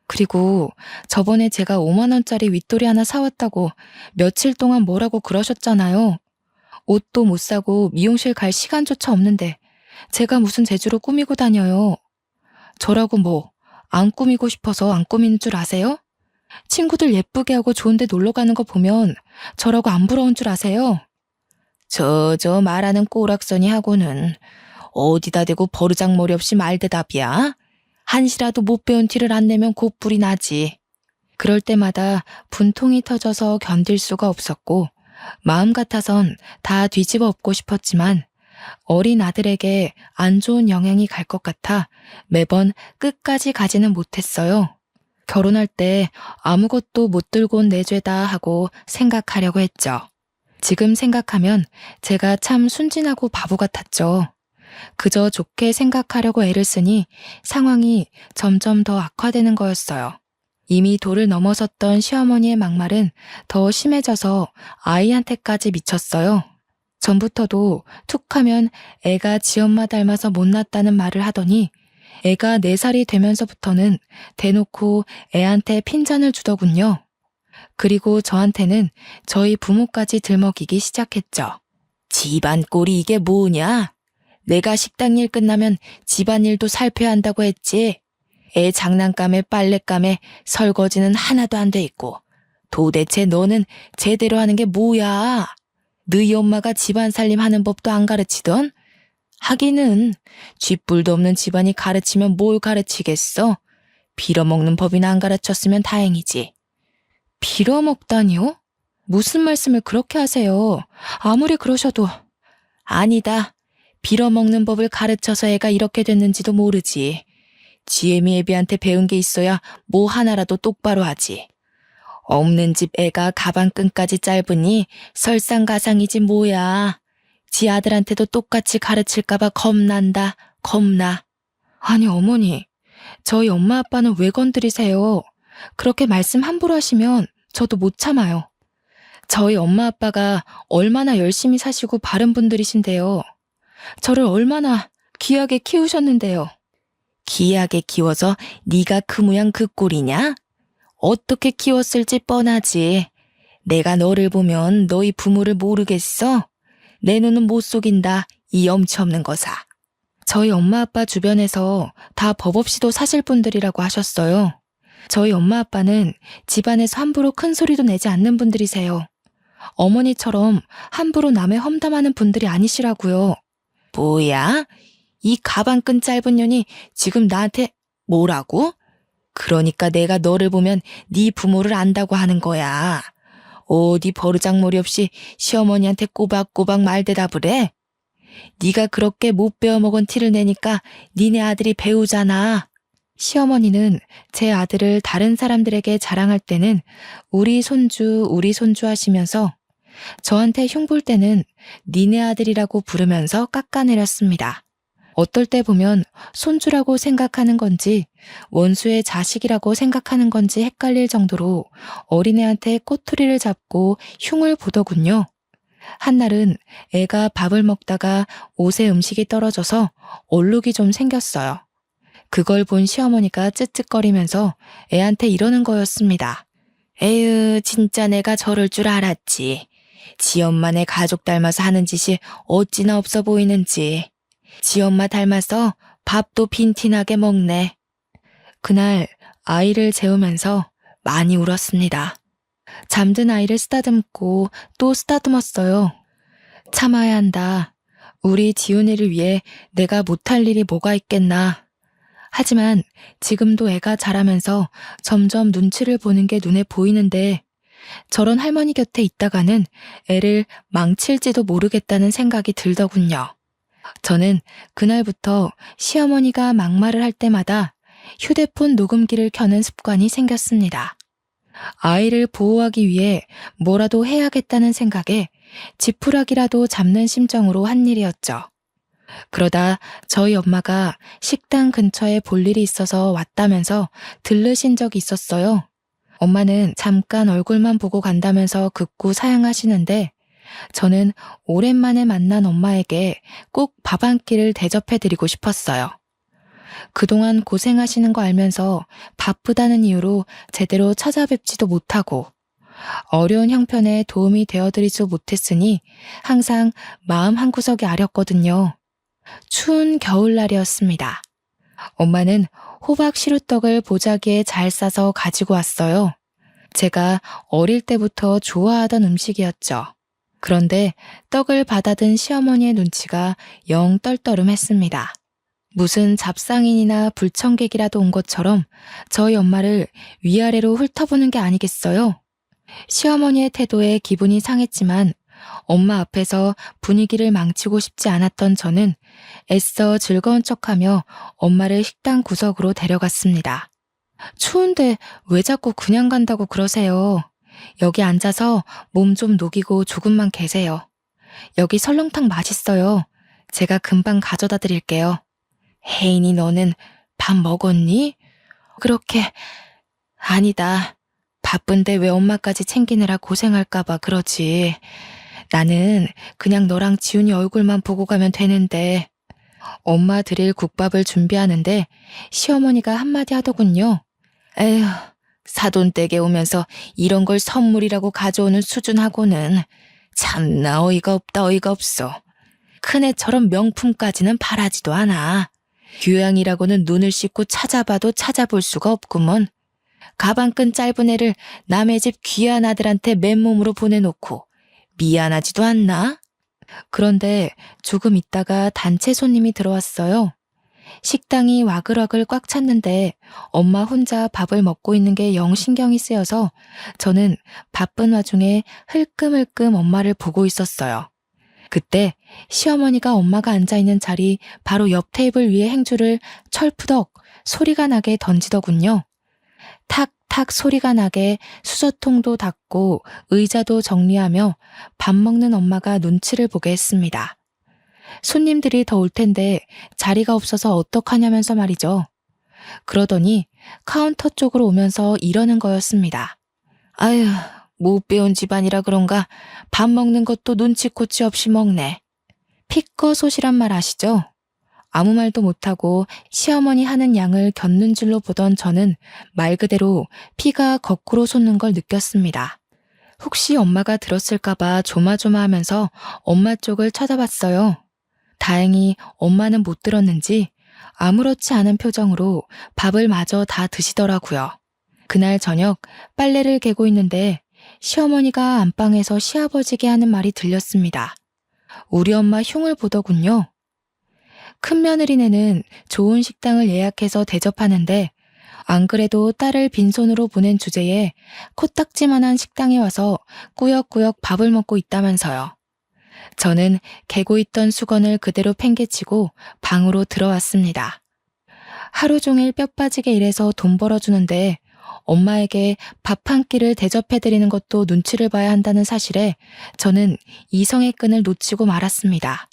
그리고 저번에 제가 5만 원짜리 윗돌이 하나 사왔다고 며칠 동안 뭐라고 그러셨잖아요. 옷도 못 사고 미용실 갈 시간조차 없는데 제가 무슨 재주로 꾸미고 다녀요. 저라고 뭐 안 꾸미고 싶어서 안 꾸미는 줄 아세요? 친구들 예쁘게 하고 좋은데 놀러 가는 거 보면 저라고 안 부러운 줄 아세요? 저 말하는 꼬락서니 하고는 어디다 대고 버르장머리 없이 말대답이야? 한시라도 못 배운 티를 안 내면 곧불이 나지. 그럴 때마다 분통이 터져서 견딜 수가 없었고 마음 같아선 다 뒤집어 엎고 싶었지만 어린 아들에게 안 좋은 영향이 갈 것 같아 매번 끝까지 가지는 못했어요. 결혼할 때 아무것도 못 들고 온 내 죄다 하고 생각하려고 했죠. 지금 생각하면 제가 참 순진하고 바보 같았죠. 그저 좋게 생각하려고 애를 쓰니 상황이 점점 더 악화되는 거였어요. 이미 도를 넘어섰던 시어머니의 막말은 더 심해져서 아이한테까지 미쳤어요. 전부터도 툭하면 애가 지엄마 닮아서 못났다는 말을 하더니 애가 4살이 되면서부터는 대놓고 애한테 핀잔을 주더군요. 그리고 저한테는 저희 부모까지 들먹이기 시작했죠. 집안 꼴이 이게 뭐냐? 내가 식당 일 끝나면 집안일도 살펴야 한다고 했지. 애 장난감에 빨랫감에 설거지는 하나도 안 돼 있고 도대체 너는 제대로 하는 게 뭐야? 너희 엄마가 집안 살림 하는 법도 안 가르치던? 하기는 쥐뿔도 없는 집안이 가르치면 뭘 가르치겠어? 빌어먹는 법이나 안 가르쳤으면 다행이지. 빌어먹다니요? 무슨 말씀을 그렇게 하세요? 아무리 그러셔도. 아니다. 빌어먹는 법을 가르쳐서 애가 이렇게 됐는지도 모르지. 지혜미 애비한테 배운 게 있어야 뭐 하나라도 똑바로 하지. 없는 집 애가 가방끈까지 짧으니 설상가상이지 뭐야. 지 아들한테도 똑같이 가르칠까봐 겁난다. 겁나. 아니 어머니, 저희 엄마 아빠는 왜 건드리세요? 그렇게 말씀 함부로 하시면 저도 못 참아요. 저희 엄마 아빠가 얼마나 열심히 사시고 바른 분들이신데요. 저를 얼마나 귀하게 키우셨는데요. 귀하게 키워서 네가 그 모양 그 꼴이냐? 어떻게 키웠을지 뻔하지. 내가 너를 보면 너희 부모를 모르겠어? 내 눈은 못 속인다, 이 염치 없는 거사. 저희 엄마 아빠 주변에서 다 법 없이도 사실 분들이라고 하셨어요. 저희 엄마 아빠는 집안에서 함부로 큰 소리도 내지 않는 분들이세요. 어머니처럼 함부로 남의 험담하는 분들이 아니시라고요. 뭐야? 이 가방끈 짧은 년이 지금 나한테 뭐라고? 그러니까 내가 너를 보면 네 부모를 안다고 하는 거야. 어디 버르장머리 없이 시어머니한테 꼬박꼬박 말대답을 해? 네가 그렇게 못 배워먹은 티를 내니까 니네 아들이 배우잖아. 시어머니는 제 아들을 다른 사람들에게 자랑할 때는 우리 손주 하시면서 저한테 흉볼 때는 니네 아들이라고 부르면서 깎아내렸습니다. 어떨 때 보면 손주라고 생각하는 건지 원수의 자식이라고 생각하는 건지 헷갈릴 정도로 어린애한테 꼬투리를 잡고 흉을 보더군요. 한날은 애가 밥을 먹다가 옷에 음식이 떨어져서 얼룩이 좀 생겼어요. 그걸 본 시어머니가 쯧쯧거리면서 애한테 이러는 거였습니다. 에휴, 진짜 내가 저럴 줄 알았지. 지 엄마 내 가족 닮아서 하는 짓이 어찌나 없어 보이는지. 지 엄마 닮아서 밥도 빈티나게 먹네. 그날 아이를 재우면서 많이 울었습니다. 잠든 아이를 쓰다듬고 또 쓰다듬었어요. 참아야 한다. 우리 지훈이를 위해 내가 못할 일이 뭐가 있겠나. 하지만 지금도 애가 자라면서 점점 눈치를 보는 게 눈에 보이는데 저런 할머니 곁에 있다가는 애를 망칠지도 모르겠다는 생각이 들더군요. 저는 그날부터 시어머니가 막말을 할 때마다 휴대폰 녹음기를 켜는 습관이 생겼습니다. 아이를 보호하기 위해 뭐라도 해야겠다는 생각에 지푸라기라도 잡는 심정으로 한 일이었죠. 그러다 저희 엄마가 식당 근처에 볼 일이 있어서 왔다면서 들르신 적이 있었어요. 엄마는 잠깐 얼굴만 보고 간다면서 극구 사양하시는데 저는 오랜만에 만난 엄마에게 꼭 밥 한 끼를 대접해드리고 싶었어요. 그동안 고생하시는 거 알면서 바쁘다는 이유로 제대로 찾아뵙지도 못하고 어려운 형편에 도움이 되어드리지 못했으니 항상 마음 한구석이 아렸거든요. 추운 겨울날이었습니다. 엄마는 호박 시루떡을 보자기에 잘 싸서 가지고 왔어요. 제가 어릴 때부터 좋아하던 음식이었죠. 그런데 떡을 받아든 시어머니의 눈치가 영 떨떠름했습니다. 무슨 잡상인이나 불청객이라도 온 것처럼 저희 엄마를 위아래로 훑어보는 게 아니겠어요? 시어머니의 태도에 기분이 상했지만 엄마 앞에서 분위기를 망치고 싶지 않았던 저는 애써 즐거운 척하며 엄마를 식당 구석으로 데려갔습니다. 추운데 왜 자꾸 그냥 간다고 그러세요? 여기 앉아서 몸 좀 녹이고 조금만 계세요. 여기 설렁탕 맛있어요. 제가 금방 가져다 드릴게요. 혜인이 너는 밥 먹었니? 그렇게 아니다. 바쁜데 왜 엄마까지 챙기느라 고생할까봐 그러지. 나는 그냥 너랑 지훈이 얼굴만 보고 가면 되는데. 엄마 드릴 국밥을 준비하는데 시어머니가 한마디 하더군요. 에휴, 사돈댁에 오면서 이런 걸 선물이라고 가져오는 수준하고는 참나 어이가 없다 어이가 없어. 큰애처럼 명품까지는 바라지도 않아. 교양이라고는 눈을 씻고 찾아봐도 찾아볼 수가 없구먼. 가방끈 짧은 애를 남의 집 귀한 아들한테 맨몸으로 보내놓고 미안하지도 않나? 그런데 조금 있다가 단체 손님이 들어왔어요. 식당이 와글와글 꽉 찼는데 엄마 혼자 밥을 먹고 있는 게 영 신경이 쓰여서 저는 바쁜 와중에 흘끔흘끔 엄마를 보고 있었어요. 그때 시어머니가 엄마가 앉아있는 자리 바로 옆 테이블 위에 행주를 철푸덕 소리가 나게 던지더군요. 탁탁 소리가 나게 수저통도 닦고 의자도 정리하며 밥 먹는 엄마가 눈치를 보게 했습니다. 손님들이 더 올 텐데 자리가 없어서 어떡하냐면서 말이죠. 그러더니 카운터 쪽으로 오면서 이러는 거였습니다. 아휴, 못 배운 집안이라 그런가 밥 먹는 것도 눈치코치 없이 먹네. 피꺼솥이란 말 아시죠? 아무 말도 못하고 시어머니 하는 양을 겪는 줄로 보던 저는 말 그대로 피가 거꾸로 솟는 걸 느꼈습니다. 혹시 엄마가 들었을까봐 조마조마하면서 엄마 쪽을 쳐다봤어요. 다행히 엄마는 못 들었는지 아무렇지 않은 표정으로 밥을 마저 다 드시더라고요. 그날 저녁 빨래를 개고 있는데 시어머니가 안방에서 시아버지게 하는 말이 들렸습니다. 우리 엄마 흉을 보더군요. 큰 며느리네는 좋은 식당을 예약해서 대접하는데 안 그래도 딸을 빈손으로 보낸 주제에 코딱지만한 식당에 와서 꾸역꾸역 밥을 먹고 있다면서요. 저는 개고 있던 수건을 그대로 팽개치고 방으로 들어왔습니다. 하루 종일 뼈 빠지게 일해서 돈 벌어주는데 엄마에게 밥 한 끼를 대접해드리는 것도 눈치를 봐야 한다는 사실에 저는 이성의 끈을 놓치고 말았습니다.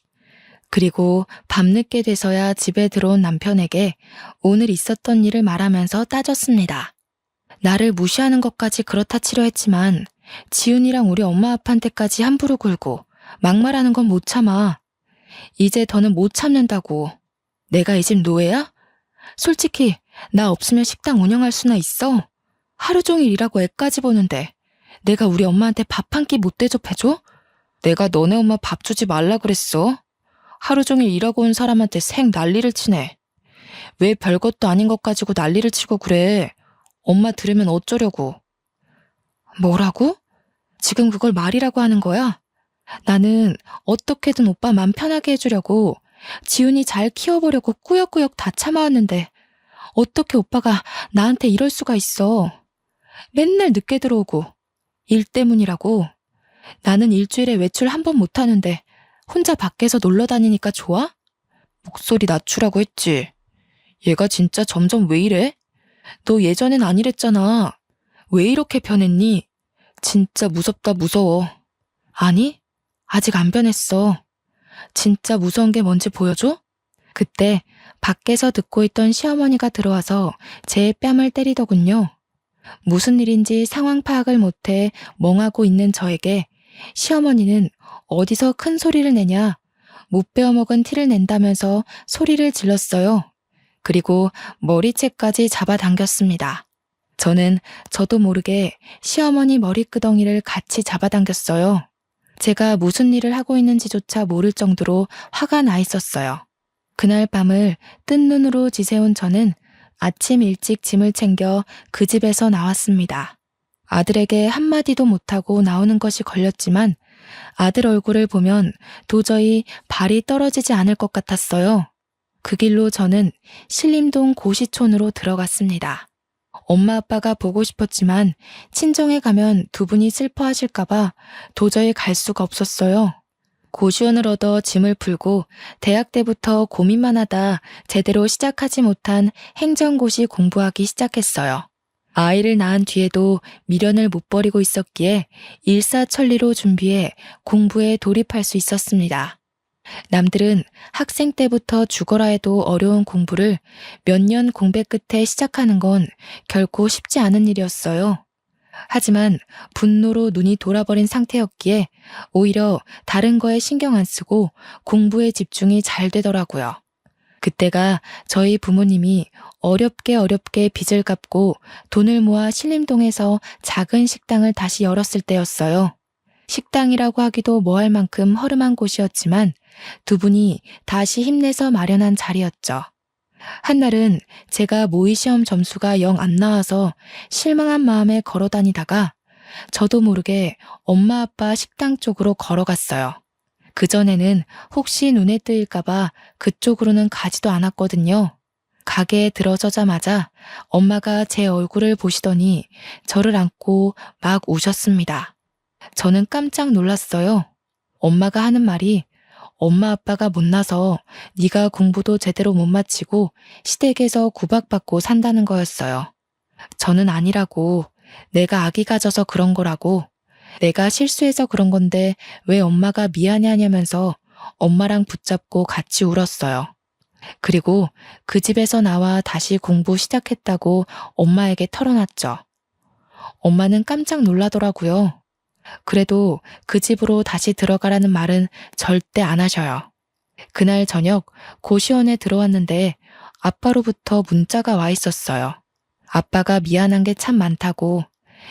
그리고 밤늦게 돼서야 집에 들어온 남편에게 오늘 있었던 일을 말하면서 따졌습니다. 나를 무시하는 것까지 그렇다 치려 했지만 지훈이랑 우리 엄마 아빠한테까지 함부로 굴고 막말하는 건 못 참아. 이제 더는 못 참는다고. 내가 이 집 노예야? 솔직히 나 없으면 식당 운영할 수나 있어? 하루 종일 일하고 애까지 보는데 내가 우리 엄마한테 밥 한 끼 못 대접해줘? 내가 너네 엄마 밥 주지 말라 그랬어? 하루 종일 일하고 온 사람한테 생 난리를 치네. 왜 별것도 아닌 것 가지고 난리를 치고 그래? 엄마 들으면 어쩌려고? 뭐라고? 지금 그걸 말이라고 하는 거야? 나는 어떻게든 오빠 맘 편하게 해주려고 지훈이 잘 키워보려고 꾸역꾸역 다 참아왔는데 어떻게 오빠가 나한테 이럴 수가 있어. 맨날 늦게 들어오고 일 때문이라고. 나는 일주일에 외출 한 번 못하는데 혼자 밖에서 놀러 다니니까 좋아? 목소리 낮추라고 했지. 얘가 진짜 점점 왜 이래? 너 예전엔 안 이랬잖아. 왜 이렇게 변했니? 진짜 무섭다 무서워. 아니, 아직 안 변했어. 진짜 무서운 게 뭔지 보여줘? 그때 밖에서 듣고 있던 시어머니가 들어와서 제 뺨을 때리더군요. 무슨 일인지 상황 파악을 못해 멍하고 있는 저에게 시어머니는 어디서 큰 소리를 내냐, 못 베어먹은 티를 낸다면서 소리를 질렀어요. 그리고 머리채까지 잡아당겼습니다. 저는 저도 모르게 시어머니 머리끄덩이를 같이 잡아당겼어요. 제가 무슨 일을 하고 있는지조차 모를 정도로 화가 나 있었어요. 그날 밤을 뜬 눈으로 지새운 저는 아침 일찍 짐을 챙겨 그 집에서 나왔습니다. 아들에게 한마디도 못하고 나오는 것이 걸렸지만 아들 얼굴을 보면 도저히 발이 떨어지지 않을 것 같았어요. 그 길로 저는 신림동 고시촌으로 들어갔습니다. 엄마 아빠가 보고 싶었지만 친정에 가면 두 분이 슬퍼하실까봐 도저히 갈 수가 없었어요. 고시원을 얻어 짐을 풀고 대학 때부터 고민만 하다 제대로 시작하지 못한 행정고시 공부하기 시작했어요. 아이를 낳은 뒤에도 미련을 못 버리고 있었기에 일사천리로 준비해 공부에 돌입할 수 있었습니다. 남들은 학생 때부터 죽어라 해도 어려운 공부를 몇 년 공백 끝에 시작하는 건 결코 쉽지 않은 일이었어요. 하지만 분노로 눈이 돌아버린 상태였기에 오히려 다른 거에 신경 안 쓰고 공부에 집중이 잘 되더라고요. 그때가 저희 부모님이 어렵게 빚을 갚고 돈을 모아 신림동에서 작은 식당을 다시 열었을 때였어요. 식당이라고 하기도 뭐할 만큼 허름한 곳이었지만 두 분이 다시 힘내서 마련한 자리였죠. 한날은 제가 모의시험 점수가 영 안 나와서 실망한 마음에 걸어 다니다가 저도 모르게 엄마 아빠 식당 쪽으로 걸어갔어요. 그전에는 혹시 눈에 뜨일까봐 그쪽으로는 가지도 않았거든요. 가게에 들어서자마자 엄마가 제 얼굴을 보시더니 저를 안고 막 우셨습니다. 저는 깜짝 놀랐어요. 엄마가 하는 말이 엄마 아빠가 못나서 네가 공부도 제대로 못 마치고 시댁에서 구박받고 산다는 거였어요. 저는 아니라고, 내가 아기 가져서 그런 거라고, 내가 실수해서 그런 건데 왜 엄마가 미안해 하냐면서 엄마랑 붙잡고 같이 울었어요. 그리고 그 집에서 나와 다시 공부 시작했다고 엄마에게 털어놨죠. 엄마는 깜짝 놀라더라고요. 그래도 그 집으로 다시 들어가라는 말은 절대 안 하셔요. 그날 저녁 고시원에 들어왔는데 아빠로부터 문자가 와 있었어요. 아빠가 미안한 게 참 많다고.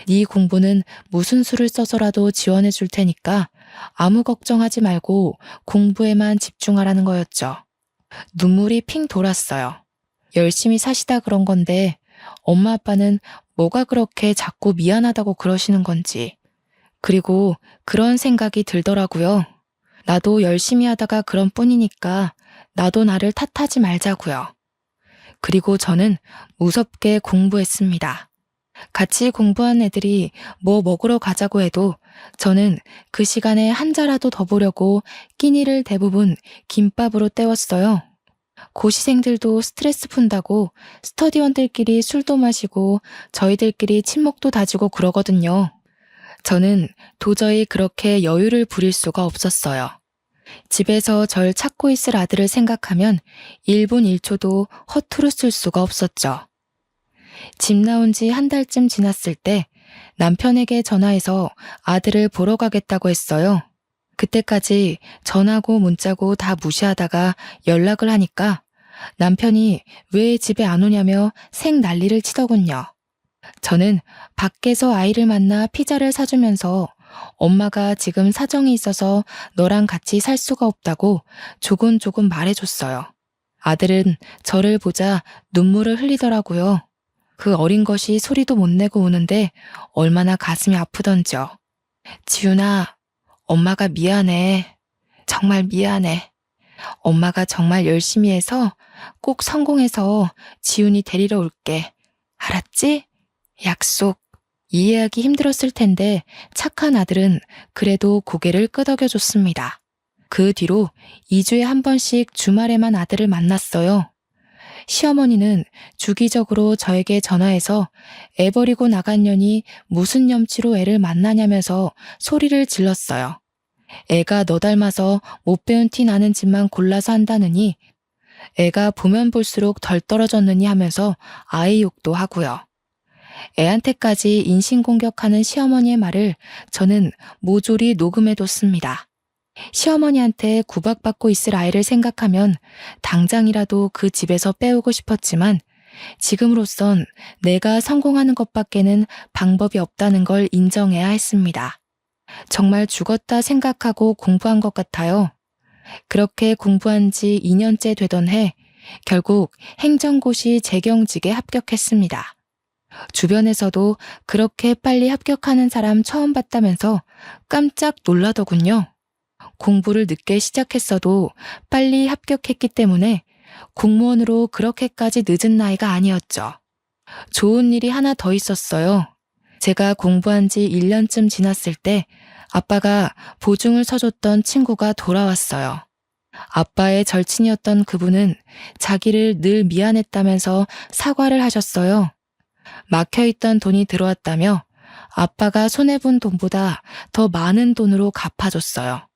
네 공부는 무슨 수를 써서라도 지원해 줄 테니까 아무 걱정하지 말고 공부에만 집중하라는 거였죠. 눈물이 핑 돌았어요. 열심히 사시다 그런 건데 엄마 아빠는 뭐가 그렇게 자꾸 미안하다고 그러시는 건지. 그리고 그런 생각이 들더라고요. 나도 열심히 하다가 그런 뿐이니까 나도 나를 탓하지 말자고요. 그리고 저는 무섭게 공부했습니다. 같이 공부한 애들이 뭐 먹으러 가자고 해도 저는 그 시간에 한 자라도 더 보려고 끼니를 대부분 김밥으로 때웠어요. 고시생들도 스트레스 푼다고 스터디원들끼리 술도 마시고 저희들끼리 친목도 다지고 그러거든요. 저는 도저히 그렇게 여유를 부릴 수가 없었어요. 집에서 절 찾고 있을 아들을 생각하면 1분 1초도 허투루 쓸 수가 없었죠. 집 나온 지 한 달쯤 지났을 때 남편에게 전화해서 아들을 보러 가겠다고 했어요. 그때까지 전화고 문자고 다 무시하다가 연락을 하니까 남편이 왜 집에 안 오냐며 생 난리를 치더군요. 저는 밖에서 아이를 만나 피자를 사주면서 엄마가 지금 사정이 있어서 너랑 같이 살 수가 없다고 조곤조곤 말해줬어요. 아들은 저를 보자 눈물을 흘리더라고요. 그 어린 것이 소리도 못 내고 우는데 얼마나 가슴이 아프던지요. 지훈아, 엄마가 미안해. 정말 미안해. 엄마가 정말 열심히 해서 꼭 성공해서 지훈이 데리러 올게. 알았지? 약속. 이해하기 힘들었을 텐데 착한 아들은 그래도 고개를 끄덕여줬습니다. 그 뒤로 2주에 한 번씩 주말에만 아들을 만났어요. 시어머니는 주기적으로 저에게 전화해서 애 버리고 나간 년이 무슨 염치로 애를 만나냐면서 소리를 질렀어요. 애가 너 닮아서 못 배운 티 나는 짓만 골라서 한다느니 애가 보면 볼수록 덜 떨어졌느니 하면서 아이 욕도 하고요. 애한테까지 인신공격하는 시어머니의 말을 저는 모조리 녹음해뒀습니다. 시어머니한테 구박받고 있을 아이를 생각하면 당장이라도 그 집에서 빼오고 싶었지만 지금으로선 내가 성공하는 것밖에는 방법이 없다는 걸 인정해야 했습니다. 정말 죽었다 생각하고 공부한 것 같아요. 그렇게 공부한 지 2년째 되던 해 결국 행정고시 재경직에 합격했습니다. 주변에서도 그렇게 빨리 합격하는 사람 처음 봤다면서 깜짝 놀라더군요. 공부를 늦게 시작했어도 빨리 합격했기 때문에 공무원으로 그렇게까지 늦은 나이가 아니었죠. 좋은 일이 하나 더 있었어요. 제가 공부한 지 1년쯤 지났을 때 아빠가 보증을 서줬던 친구가 돌아왔어요. 아빠의 절친이었던 그분은 자기를 늘 미안했다면서 사과를 하셨어요. 막혀있던 돈이 들어왔다며 아빠가 손해본 돈보다 더 많은 돈으로 갚아줬어요.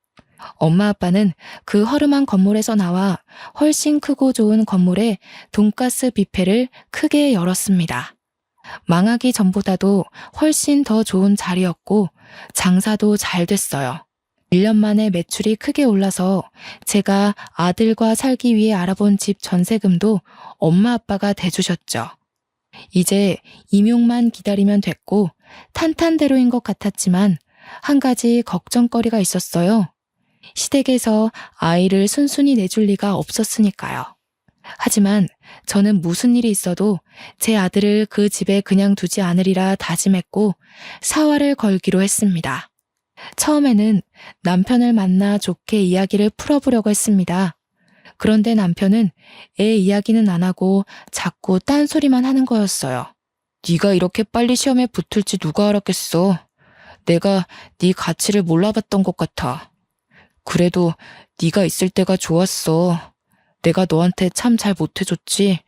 엄마 아빠는 그 허름한 건물에서 나와 훨씬 크고 좋은 건물에 돈가스 뷔페를 크게 열었습니다. 망하기 전보다도 훨씬 더 좋은 자리였고 장사도 잘 됐어요. 1년 만에 매출이 크게 올라서 제가 아들과 살기 위해 알아본 집 전세금도 엄마 아빠가 대주셨죠. 이제 임용만 기다리면 됐고 탄탄대로인 것 같았지만 한 가지 걱정거리가 있었어요. 시댁에서 아이를 순순히 내줄 리가 없었으니까요. 하지만 저는 무슨 일이 있어도 제 아들을 그 집에 그냥 두지 않으리라 다짐했고 사활을 걸기로 했습니다. 처음에는 남편을 만나 좋게 이야기를 풀어보려고 했습니다. 그런데 남편은 애 이야기는 안 하고 자꾸 딴소리만 하는 거였어요. 네가 이렇게 빨리 시험에 붙을지 누가 알았겠어. 내가 네 가치를 몰라봤던 것 같아. 그래도 네가 있을 때가 좋았어. 내가 너한테 참 잘 못해줬지.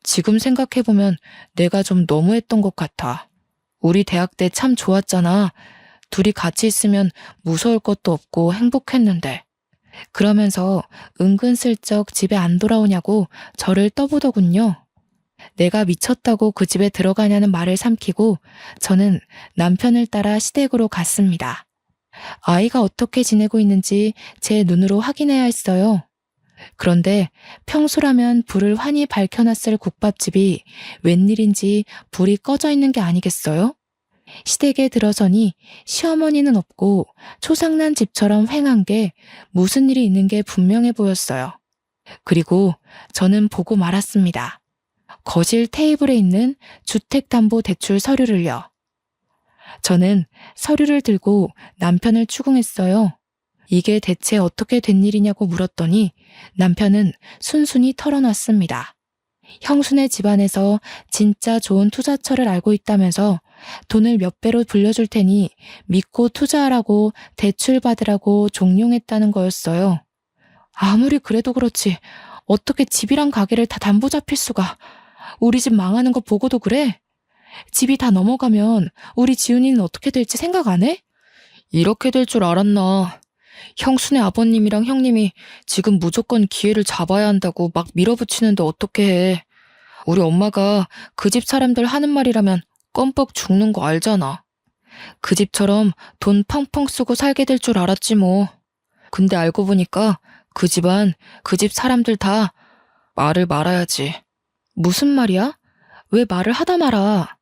지금 생각해보면 내가 좀 너무했던 것 같아. 우리 대학 때 참 좋았잖아. 둘이 같이 있으면 무서울 것도 없고 행복했는데. 그러면서 은근슬쩍 집에 안 돌아오냐고 저를 떠보더군요. 내가 미쳤다고 그 집에 들어가냐는 말을 삼키고 저는 남편을 따라 시댁으로 갔습니다. 아이가 어떻게 지내고 있는지 제 눈으로 확인해야 했어요. 그런데 평소라면 불을 환히 밝혀놨을 국밥집이 웬일인지 불이 꺼져 있는 게 아니겠어요? 시댁에 들어서니 시어머니는 없고 초상난 집처럼 휑한 게 무슨 일이 있는 게 분명해 보였어요. 그리고 저는 보고 말았습니다. 거실 테이블에 있는 주택담보대출 서류를요. 저는 서류를 들고 남편을 추궁했어요. 이게 대체 어떻게 된 일이냐고 물었더니 남편은 순순히 털어놨습니다. 형수네 집안에서 진짜 좋은 투자처를 알고 있다면서 돈을 몇 배로 불려줄 테니 믿고 투자하라고 대출 받으라고 종용했다는 거였어요. 아무리 그래도 그렇지 어떻게 집이랑 가게를 다 담보 잡힐 수가. 우리 집 망하는 거 보고도 그래? 집이 다 넘어가면 우리 지훈이는 어떻게 될지 생각 안 해? 이렇게 될 줄 알았나. 형수네 아버님이랑 형님이 지금 무조건 기회를 잡아야 한다고 막 밀어붙이는데 어떻게 해. 우리 엄마가 그 집 사람들 하는 말이라면 껌뻑 죽는 거 알잖아. 그 집처럼 돈 펑펑 쓰고 살게 될 줄 알았지 뭐. 근데 알고 보니까 그 집안, 그 집 사람들 다 말을 말아야지. 무슨 말이야? 왜 말을 하다 말아?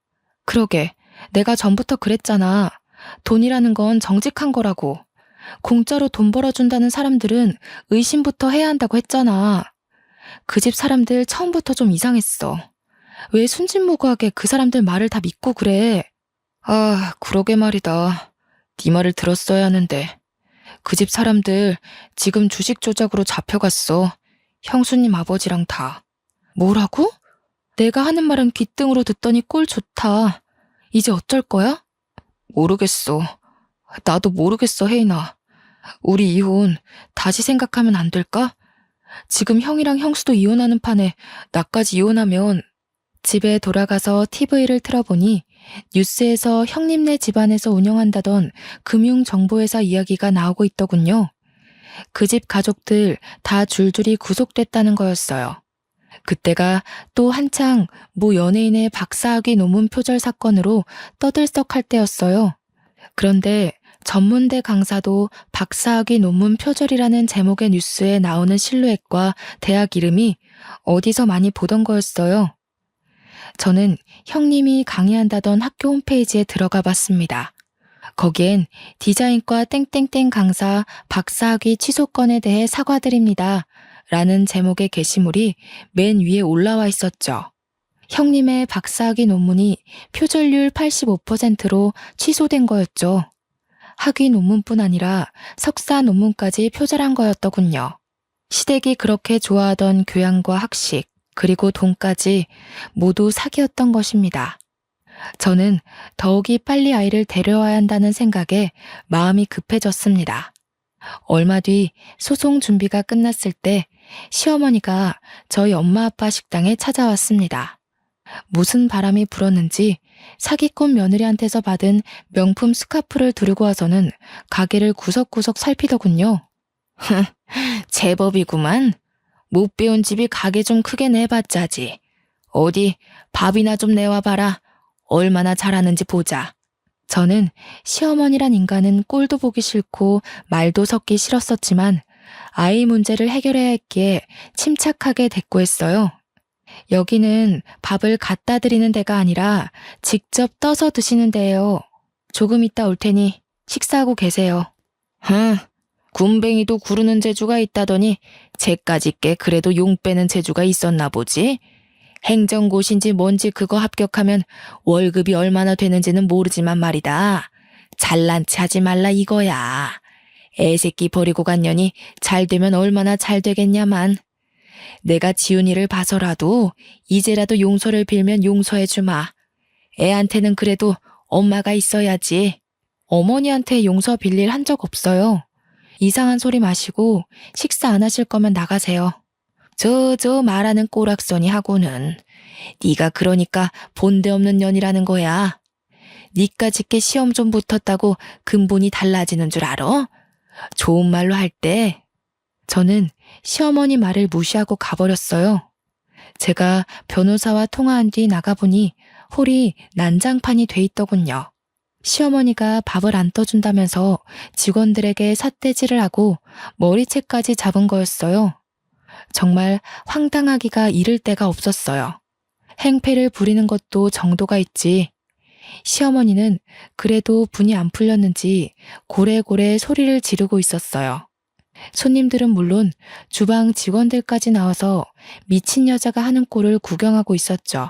그러게, 내가 전부터 그랬잖아. 돈이라는 건 정직한 거라고. 공짜로 돈 벌어준다는 사람들은 의심부터 해야 한다고 했잖아. 그 집 사람들 처음부터 좀 이상했어. 왜 순진무구하게 그 사람들 말을 다 믿고 그래? 아, 그러게 말이다. 네 말을 들었어야 하는데. 그 집 사람들 지금 주식 조작으로 잡혀갔어. 형수님 아버지랑 다. 뭐라고? 내가 하는 말은 귓등으로 듣더니 꼴 좋다. 이제 어쩔 거야? 모르겠어. 나도 모르겠어, 혜인아. 우리 이혼 다시 생각하면 안 될까? 지금 형이랑 형수도 이혼하는 판에 나까지 이혼하면. 집에 돌아가서 TV를 틀어보니 뉴스에서 형님네 집안에서 운영한다던 금융정보회사 이야기가 나오고 있더군요. 그 집 가족들 다 줄줄이 구속됐다는 거였어요. 그때가 또 한창 모 연예인의 박사학위 논문 표절 사건으로 떠들썩할 때였어요. 그런데 전문대 강사도 박사학위 논문 표절이라는 제목의 뉴스에 나오는 실루엣과 대학 이름이 어디서 많이 보던 거였어요. 저는 형님이 강의한다던 학교 홈페이지에 들어가 봤습니다. 거기엔 디자인과 땡땡땡 강사 박사학위 취소건에 대해 사과드립니다. 라는 제목의 게시물이 맨 위에 올라와 있었죠. 형님의 박사학위 논문이 표절률 85%로 취소된 거였죠. 학위 논문뿐 아니라 석사 논문까지 표절한 거였더군요. 시댁이 그렇게 좋아하던 교양과 학식, 그리고 돈까지 모두 사기였던 것입니다. 저는 더욱이 빨리 아이를 데려와야 한다는 생각에 마음이 급해졌습니다. 얼마 뒤 소송 준비가 끝났을 때 시어머니가 저희 엄마 아빠 식당에 찾아왔습니다. 무슨 바람이 불었는지 사기꾼 며느리한테서 받은 명품 스카프를 두르고 와서는 가게를 구석구석 살피더군요. 제법이구만. 못 배운 집이 가게 좀 크게 내봤자지. 어디 밥이나 좀 내와봐라. 얼마나 잘하는지 보자. 저는 시어머니란 인간은 꼴도 보기 싫고 말도 섞기 싫었었지만 아이 문제를 해결해야 했기에 침착하게 대꾸했어요. 여기는 밥을 갖다 드리는 데가 아니라 직접 떠서 드시는 데예요. 조금 있다 올 테니 식사하고 계세요. 군뱅이도 구르는 재주가 있다더니 쟤까지 께 그래도 용 빼는 재주가 있었나 보지? 행정고시인지 뭔지 그거 합격하면 월급이 얼마나 되는지는 모르지만 말이다. 잘난 체 하지 말라 이거야. 애새끼 버리고 간 년이 잘 되면 얼마나 잘 되겠냐만. 내가 지훈이를 봐서라도 이제라도 용서를 빌면 용서해주마. 애한테는 그래도 엄마가 있어야지. 어머니한테 용서 빌릴 한 적 없어요. 이상한 소리 마시고 식사 안 하실 거면 나가세요. 저 말하는 꼬락서니 하고는 네가 그러니까 본데 없는 년이라는 거야. 니까짓게 시험 좀 붙었다고 근본이 달라지는 줄 알아? 좋은 말로 할 때. 저는 시어머니 말을 무시하고 가버렸어요. 제가 변호사와 통화한 뒤 나가보니 홀이 난장판이 돼 있더군요. 시어머니가 밥을 안 떠준다면서 직원들에게 삿대질을 하고 머리채까지 잡은 거였어요. 정말 황당하기가 이를 데가 없었어요. 행패를 부리는 것도 정도가 있지. 시어머니는 그래도 분이 안 풀렸는지 고래고래 소리를 지르고 있었어요. 손님들은 물론 주방 직원들까지 나와서 미친 여자가 하는 꼴을 구경하고 있었죠.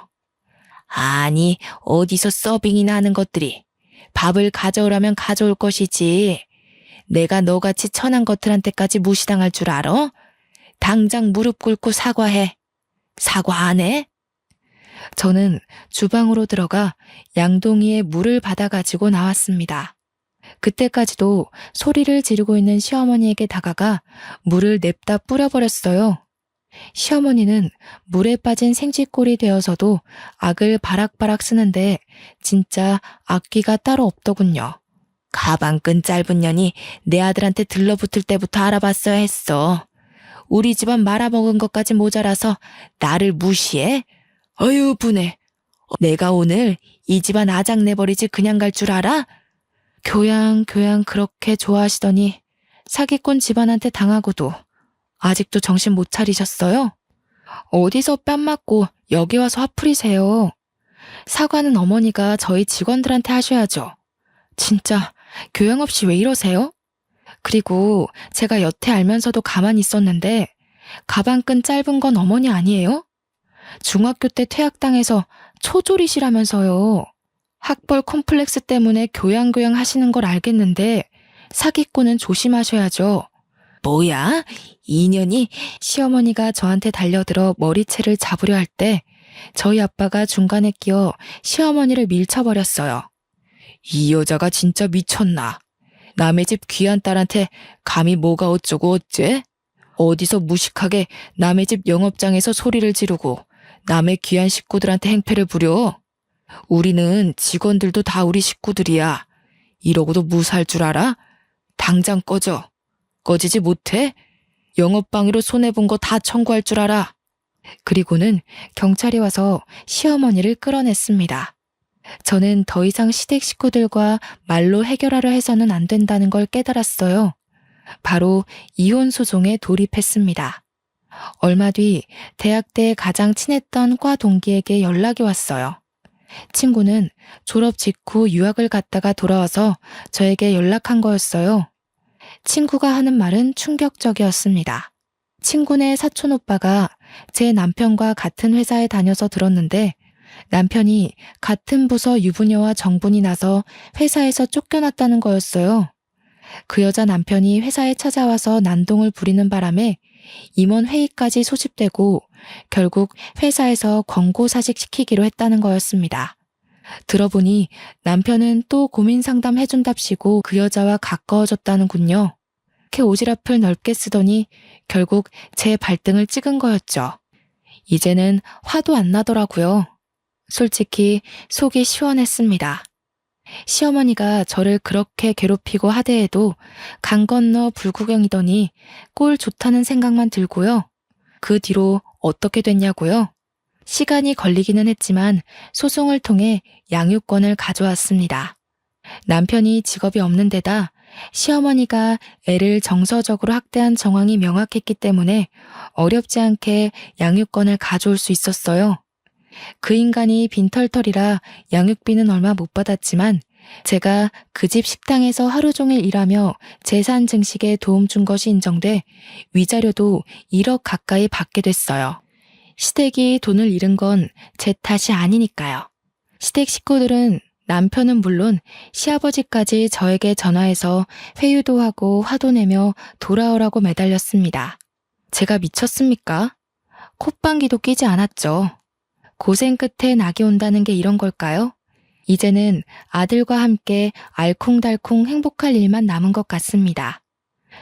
아니, 어디서 서빙이나 하는 것들이. 밥을 가져오라면 가져올 것이지. 내가 너같이 천한 것들한테까지 무시당할 줄 알아? 당장 무릎 꿇고 사과해. 사과 안 해? 저는 주방으로 들어가 양동이에 물을 받아가지고 나왔습니다. 그때까지도 소리를 지르고 있는 시어머니에게 다가가 물을 냅다 뿌려버렸어요. 시어머니는 물에 빠진 생쥐꼴이 되어서도 악을 바락바락 쓰는데 진짜 악기가 따로 없더군요. 가방끈 짧은 년이 내 아들한테 들러붙을 때부터 알아봤어야 했어. 우리 집안 말아먹은 것까지 모자라서 나를 무시해? 어휴 분해. 내가 오늘 이 집안 아작 내버리지 그냥 갈 줄 알아? 교양 그렇게 좋아하시더니 사기꾼 집안한테 당하고도 아직도 정신 못 차리셨어요? 어디서 뺨 맞고 여기 와서 화풀이세요. 사과는 어머니가 저희 직원들한테 하셔야죠. 진짜 교양 없이 왜 이러세요? 그리고 제가 여태 알면서도 가만히 있었는데 가방끈 짧은 건 어머니 아니에요? 중학교 때 퇴학당해서 초졸이시라면서요. 학벌 콤플렉스 때문에 교양 하시는 걸 알겠는데 사기꾼은 조심하셔야죠. 뭐야? 인연이. 시어머니가 저한테 달려들어 머리채를 잡으려 할 때 저희 아빠가 중간에 끼어 시어머니를 밀쳐버렸어요. 이 여자가 진짜 미쳤나? 남의 집 귀한 딸한테 감히 뭐가 어쩌고 어째? 어디서 무식하게 남의 집 영업장에서 소리를 지르고 남의 귀한 식구들한테 행패를 부려? 우리는 직원들도 다 우리 식구들이야. 이러고도 무사할 줄 알아? 당장 꺼져. 꺼지지 못해? 영업방해로 손해본 거 다 청구할 줄 알아. 그리고는 경찰이 와서 시어머니를 끌어냈습니다. 저는 더 이상 시댁 식구들과 말로 해결하려 해서는 안 된다는 걸 깨달았어요. 바로 이혼 소송에 돌입했습니다. 얼마 뒤 대학 때 가장 친했던 과 동기에게 연락이 왔어요. 친구는 졸업 직후 유학을 갔다가 돌아와서 저에게 연락한 거였어요. 친구가 하는 말은 충격적이었습니다. 친구네 사촌 오빠가 제 남편과 같은 회사에 다녀서 들었는데 남편이 같은 부서 유부녀와 정분이 나서 회사에서 쫓겨났다는 거였어요. 그 여자 남편이 회사에 찾아와서 난동을 부리는 바람에 임원 회의까지 소집되고 결국 회사에서 권고사직 시키기로 했다는 거였습니다. 들어보니 남편은 또 고민 상담 해준답시고 그 여자와 가까워졌다는군요. 이렇게 오지랖을 넓게 쓰더니 결국 제 발등을 찍은 거였죠. 이제는 화도 안 나더라고요. 솔직히 속이 시원했습니다. 시어머니가 저를 그렇게 괴롭히고 하대해도 강 건너 불구경이더니 꼴 좋다는 생각만 들고요. 그 뒤로 어떻게 됐냐고요? 시간이 걸리기는 했지만 소송을 통해 양육권을 가져왔습니다. 남편이 직업이 없는 데다 시어머니가 애를 정서적으로 학대한 정황이 명확했기 때문에 어렵지 않게 양육권을 가져올 수 있었어요. 그 인간이 빈털털이라 양육비는 얼마 못 받았지만 제가 그 집 식당에서 하루 종일 일하며 재산 증식에 도움 준 것이 인정돼 위자료도 1억 가까이 받게 됐어요. 시댁이 돈을 잃은 건 제 탓이 아니니까요. 시댁 식구들은 남편은 물론 시아버지까지 저에게 전화해서 회유도 하고 화도 내며 돌아오라고 매달렸습니다. 제가 미쳤습니까? 콧방귀도 끼지 않았죠. 고생 끝에 낙이 온다는 게 이런 걸까요? 이제는 아들과 함께 알콩달콩 행복할 일만 남은 것 같습니다.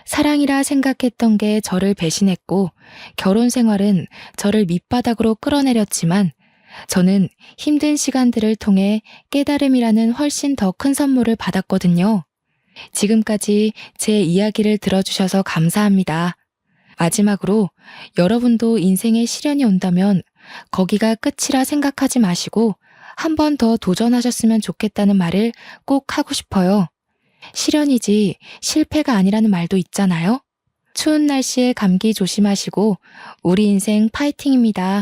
사랑이라 생각했던 게 저를 배신했고 결혼 생활은 저를 밑바닥으로 끌어내렸지만 저는 힘든 시간들을 통해 깨달음이라는 훨씬 더 큰 선물을 받았거든요. 지금까지 제 이야기를 들어주셔서 감사합니다. 마지막으로 여러분도 인생에 시련이 온다면 거기가 끝이라 생각하지 마시고 한 번 더 도전하셨으면 좋겠다는 말을 꼭 하고 싶어요. 시련이지 실패가 아니라는 말도 있잖아요. 추운 날씨에 감기 조심하시고 우리 인생 파이팅입니다.